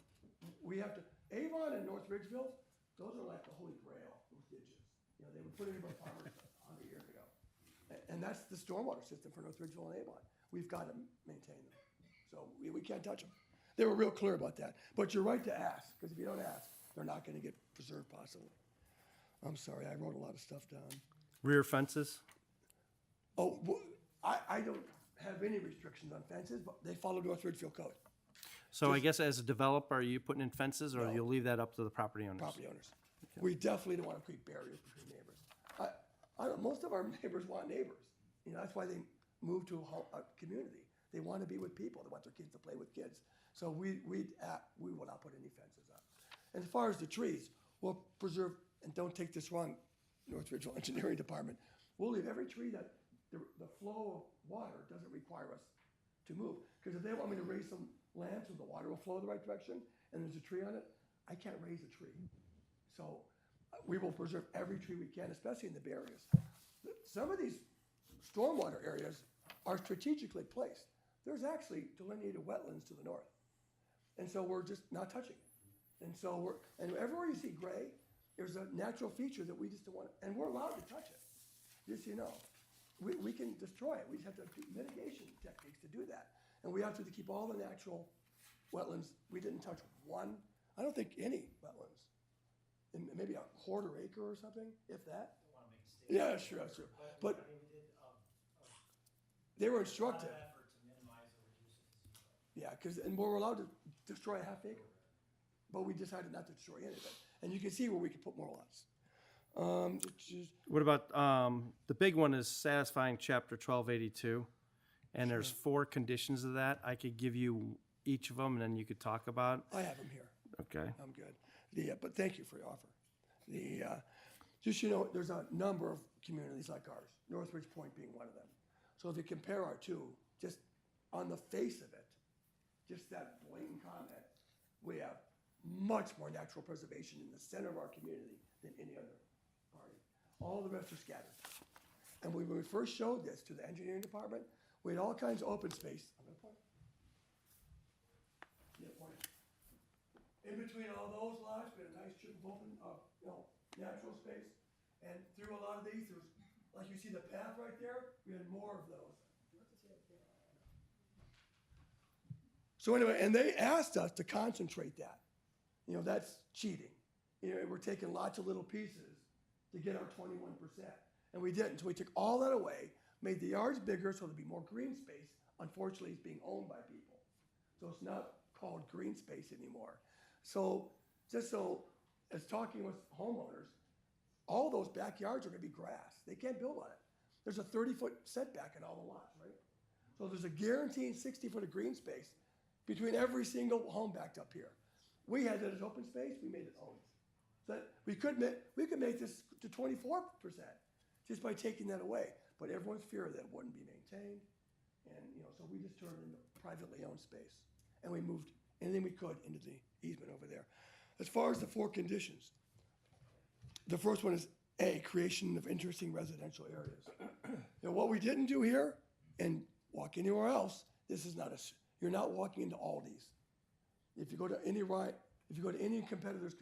we have to, Avon and North Ridgeville, those are like the holy grail, those ditches. They were put in by farmers 100 years ago. And that's the stormwater system for North Ridgeville and Avon. We've got to maintain them. So we can't touch them. They were real clear about that. But you're right to ask, because if you don't ask, they're not going to get preserved possibly. I'm sorry, I wrote a lot of stuff down. Rear fences? Oh, I don't have any restrictions on fences, but they follow North Ridgeville code. So I guess as a developer, are you putting in fences, or you'll leave that up to the property owners? Property owners. Okay. We definitely don't want to create barriers between neighbors. Most of our neighbors want neighbors. That's why they move to a community. They want to be with people. They want their kids to play with kids. So we will not put any fences up. And as far as the trees, we'll preserve, and don't take this wrong, North Ridgeville Engineering Department, we'll leave every tree that the flow of water doesn't require us to move. Because if they want me to raise some land so the water will flow the right direction, and there's a tree on it, I can't raise a tree. So we will preserve every tree we can, especially in the barriers. Some of these stormwater areas are strategically placed. There's actually delineated wetlands to the north. And so we're just not touching it. And so and everywhere you see gray, there's a natural feature that we just don't want, and we're allowed to touch it. Just so you know, we can destroy it. We just have to do mitigation techniques to do that. And we have to keep all the natural wetlands. We didn't touch one, I don't think any wetlands. And maybe a quarter acre or something, if that. Yeah, sure, that's true. But they were instructed. Yeah, and we're allowed to destroy a half acre. But we decided not to destroy any of it. And you can see where we could put more lots. What about, the big one is satisfying chapter 1282. And there's 4 conditions of that. I could give you each of them, and then you could talk about. I have them here. Okay. I'm good. But thank you for your offer. Just, there's a number of communities like ours, Northridge Point being one of them. So if you compare our two, just on the face of it, just that blatant comment, we have much more natural preservation in the center of our community than any other party. All the rest are scattered. And when we first showed this to the engineering department, we had all kinds of open space. I'm going to point. Yeah, point. In between all those lots, we had a nice strip of open, natural space. And through a lot of these, there's like you see the path right there, we had more of those. So anyway, and they asked us to concentrate that. You know, that's cheating. You know, we're taking lots of little pieces to get our 21%. And we didn't. So we took all that away, made the yards bigger so there'd be more green space. Unfortunately, it's being owned by people. So it's not called green space anymore. So just so, as talking with homeowners, all those backyards are gonna be grass. They can't build on it. There's a 30-foot setback in all the lots, right? So there's a guaranteed 60-foot of green space between every single home backed up here. We had that as open space, we made it owned. So that we could make this to 24% just by taking that away. But everyone's fear that it wouldn't be maintained. And, you know, so we just turned it into privately owned space. And we moved anything we could into the easement over there. As far as the 4 conditions, the first one is A, creation of interesting residential areas. Now, what we didn't do here, and walk anywhere else, this is not you're not walking into Aldi's. If you go to any competitor's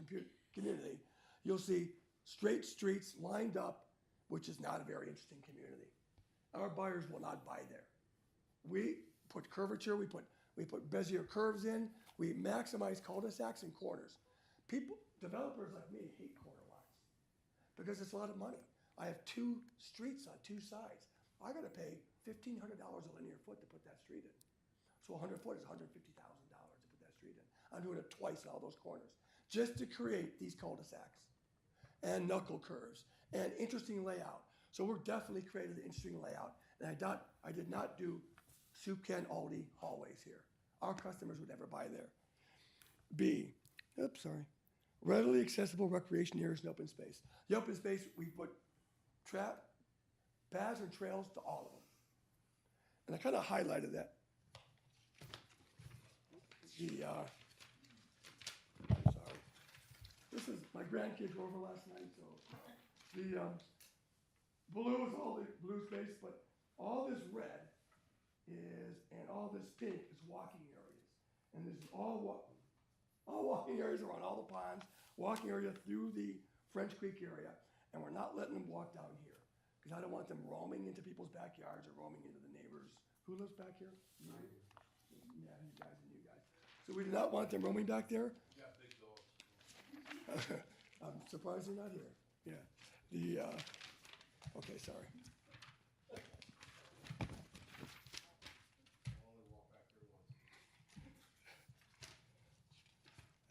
community, you'll see straight streets lined up, which is not a very interesting community. Our buyers will not buy there. We put curvature, we put Bezier curves in, we maximize cul-de-sacs and corners. Developers like me hate corner lots because it's a lot of money. I have 2 streets on 2 sides. I gotta pay $1,500 a linear foot to put that street in. So 100 foot is $150,000 to put that street in. I'm doing it twice in all those corners, just to create these cul-de-sacs and knuckle curves and interesting layout. So we're definitely creating an interesting layout. And I did not do soup can Aldi hallways here. Our customers would never buy there. B, readily accessible recreation areas and open space. The open space, we put paths and trails to all of them. And I kind of highlighted that. This is, my grandkids were over last night, so the blue is all the blue space, but all this red and all this pink is walking areas. And this is all walking areas around all the ponds, walking area through the French Creek area, and we're not letting them walk down here because I don't want them roaming into people's backyards or roaming into the neighbors. Who lives back here? You? Yeah, you guys and you guys. So we do not want them roaming back there. Yeah, big dogs. I'm surprised they're not here. Yeah. Okay, sorry.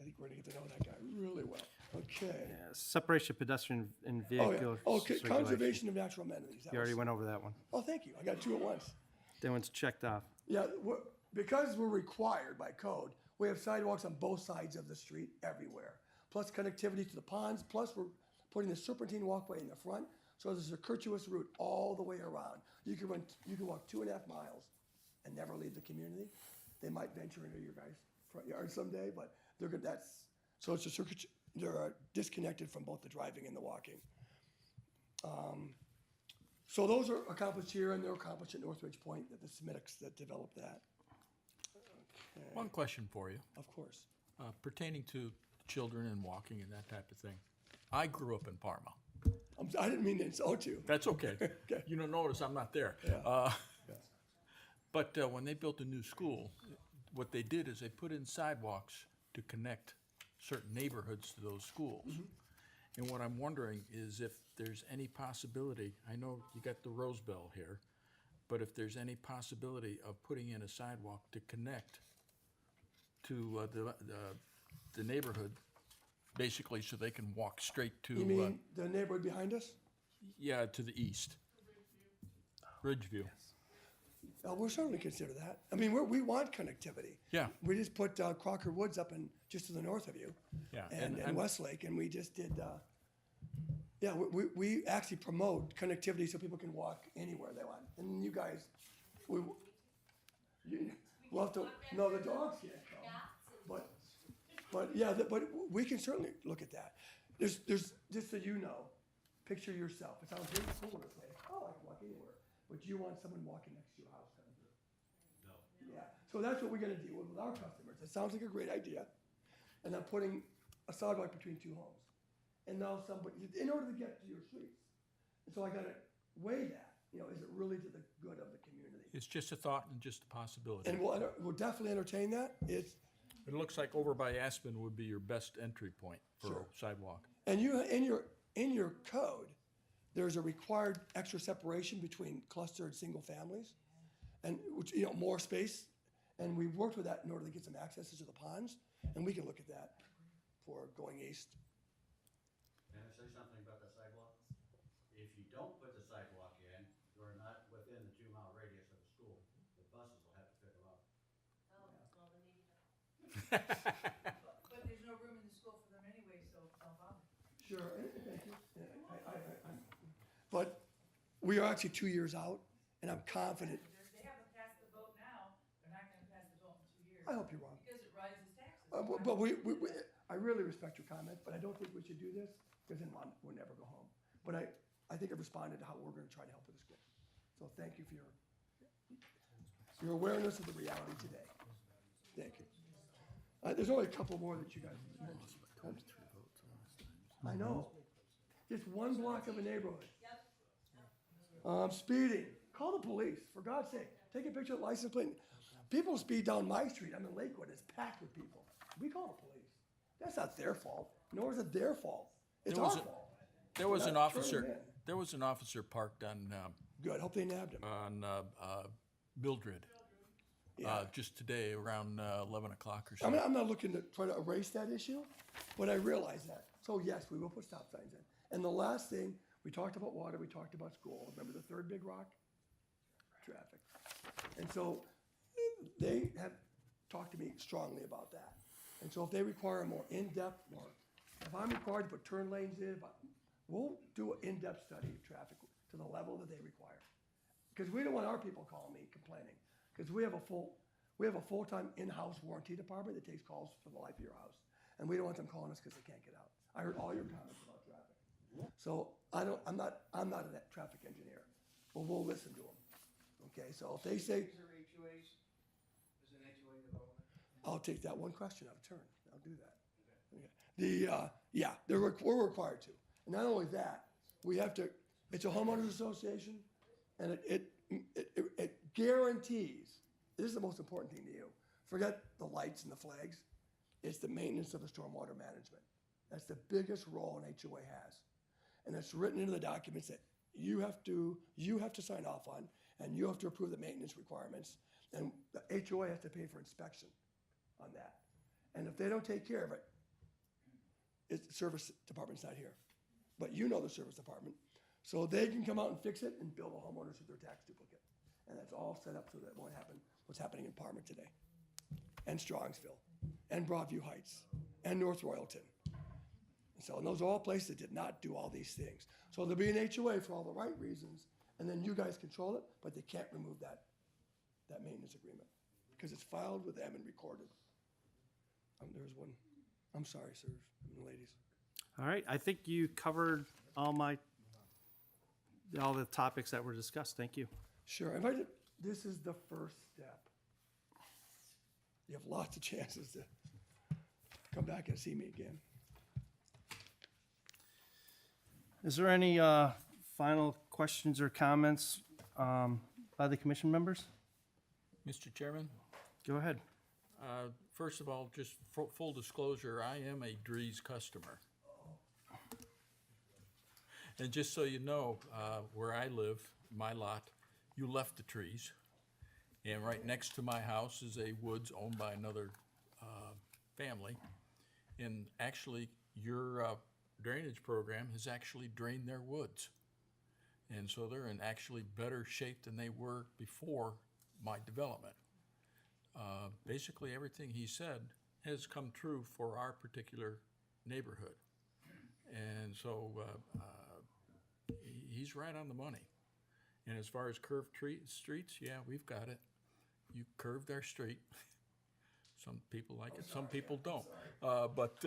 I think we're gonna get to know that guy really well. Okay. Separation of pedestrian and Oh, yeah. vehicular. Okay, circulation. conservation of natural amenities. You already went over that one. Oh, thank you. I got 2 at once. That one's checked off. Yeah, because we're required by code, we have sidewalks on both sides of the street everywhere. Plus connectivity to the ponds, plus we're putting the serpentine walkway in the front. So there's a circuitous route all the way around. You can walk 2.5 miles and never leave the community. They might venture into your guys' front yard someday, but they're good. So it's a circuit. They're disconnected from both the driving and the walking. So those are accomplished here, and they're accomplished at Northridge Point, at the Semitics that developed that. Okay. One question for you. Of course. Pertaining to children and walking and that type of thing. I grew up in Parma. I didn't mean to insult you. That's okay. Okay. You don't notice I'm not there. Yeah. But when they built a new school, what they did is they put in sidewalks to connect certain neighborhoods to those schools. And what I'm wondering is if there's any possibility, I know you got the Rosebell here, but if there's any possibility of putting in a sidewalk to connect to the neighborhood, basically so they can walk straight to. You mean the neighborhood behind us? Yeah, to the east. Ridgeville. We'll certainly consider that. I mean, we want connectivity. Yeah. We just put Crocker Woods up just to the north of you. Yeah, And Westlake, and we just did, we actually promote connectivity so people can walk anywhere they want. And you guys, we'll have to, no, the dogs can't come. But we can certainly look at that. There's, just so you know, picture yourself. It sounds really cool to say, oh, I can walk anywhere. But you want someone walking next to your house coming through. No. Yeah, so that's what we're gonna deal with our customers. It sounds like a great idea. And I'm putting a sidewalk between 2 homes. And now in order to get to your streets. And so I gotta weigh that. You know, is it really to the good of the community? It's just a thought and just a possibility. And we'll definitely entertain that. It's, It looks like over by Aspen would be your best entry point for Sure. a sidewalk. and in your code, there's a required extra separation between cluster and single families, and which, you know, more space. And we've worked with that in order to get some accesses to the ponds, and we can look at that for going east. Can I say something about the sidewalk? If you don't put the sidewalk in, you're not within the 2-mile radius of the school. The buses will have to pick them up. But there's no room in the school for them anyway, so don't bother. Sure, thank you. But we are actually 2 years out, and I'm confident. They haven't passed the vote now, they're not gonna pass the vote in 2 years. I hope you're wrong. Because it rises taxes. But I really respect your comment, but I don't think we should do this, because then we'll never go home. But I think I've responded to how we're gonna try to help with the school. So thank you for your awareness of the reality today. Thank you. There's only a couple more that you guys mentioned. I know. Just one block of a neighborhood. Speeding. Call the police, for God's sake. Take a picture of the license plate. People speed down my street. I'm in Lakewood. It's packed with people. We call the police. That's not their fault, nor is it their fault. It's our fault. There was an Turn 'em officer. in. There was an officer parked on Good. Hope they nabbed him. Mildred. Yeah. Just today around 11 o'clock or so. I'm not looking to try to erase that issue, but I realize that. So yes, we will put stop signs in. And the last thing, we talked about water, we talked about school. Remember the third big rock? Traffic. And so they have talked to me strongly about that. And so if they require a more in-depth, if I'm required to put turn lanes in, we'll do an in-depth study of traffic to the level that they require. Because we don't want our people calling me complaining. Because we have a full-time in-house warranty department that takes calls for the life of your house. And we don't want them calling us because they can't get out. I heard all your comments about traffic. So I'm not a traffic engineer, but we'll listen to them. Okay, so if they say, Is there HOAs? Is an HOA development? I'll take that one question out of turn. I'll do that. Okay. We're required to. And not only that, we have to, it's a homeowners association, and it guarantees, this is the most important thing to you, forget the lights and the flags, it's the maintenance of the stormwater management. That's the biggest role an HOA has. And it's written into the documents that you have to sign off on, and you have to approve the maintenance requirements, and the HOA has to pay for inspection on that. And if they don't take care of it, the service department's not here. But you know the service department. So they can come out and fix it and bill the homeowners with their tax duplicate. And that's all set up so that won't happen, what's happening in Parma today, and Strongsville, and Broadview Heights, and North Royalton. So, and those are all places that did not do all these things. So there'll be an HOA for all the right reasons, and then you guys control it, but they can't remove that maintenance agreement, because it's filed with them and recorded. There's one. I'm sorry, sirs and ladies. All right, I think you covered all the topics that were discussed. Thank you. Sure. This is the first step. You have lots of chances to come back and see me again. Is there any final questions or comments by the commission members? Mr. Chairman? Go ahead. First of all, just full disclosure, I am a Drees customer. And just so you know, where I live, my lot, you left the trees. And right next to my house is a woods owned by another family. And actually, your drainage program has actually drained their woods. And so they're in actually better shape than they were before my development. Basically, everything he said has come true for our particular neighborhood. And so he's right on the money. And as far as curved streets, yeah, we've got it. You curved our street. Some people like it, some people don't. But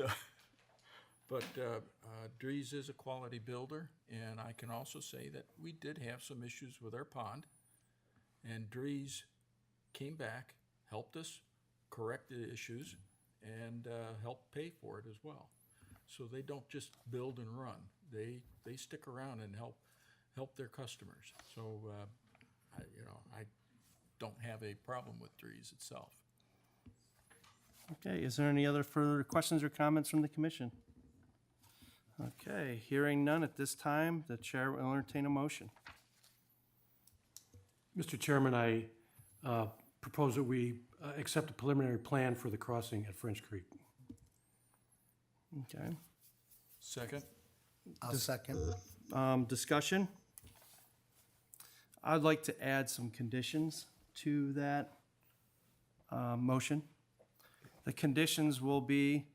Drees is a quality builder, and I can also say that we did have some issues with our pond, and Drees came back, helped us correct the issues, and helped pay for it as well. So they don't just build and run. They stick around and help help their customers. So, I don't have a problem with trees itself. Okay, is there any other further questions or comments from the commission? Okay, hearing none at this time, the chair will entertain a motion. Mr. Chairman, I propose that we accept a preliminary plan for the crossing at French Creek. Okay. Second? I'll second. Discussion? I'd like to add some conditions to that motion. The conditions will be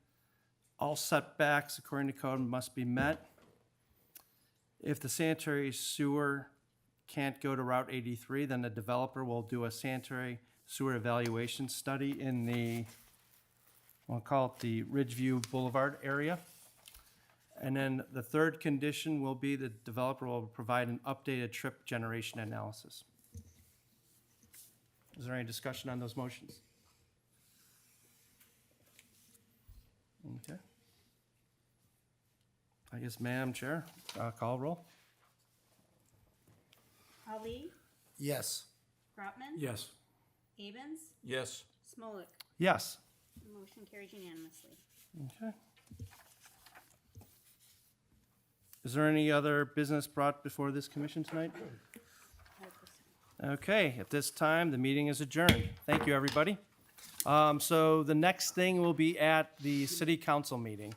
all setbacks according to code must be met. If the sanitary sewer can't go to Route 83, then the developer will do a sanitary sewer evaluation study in the, we'll call it the Ridgeville Boulevard area. And then the third condition will be the developer will provide an updated trip generation analysis. Is there any discussion on those motions? Okay. I guess, Madam Chair, call roll. Ali, Yes. Grotman, Yes. Abens, Yes. Smolik. Yes. The motion carries unanimously. Okay. Is there any other business brought before this commission tonight? Okay, at this time, the meeting is adjourned. Thank you, everybody. So the next thing will be at the city council meeting.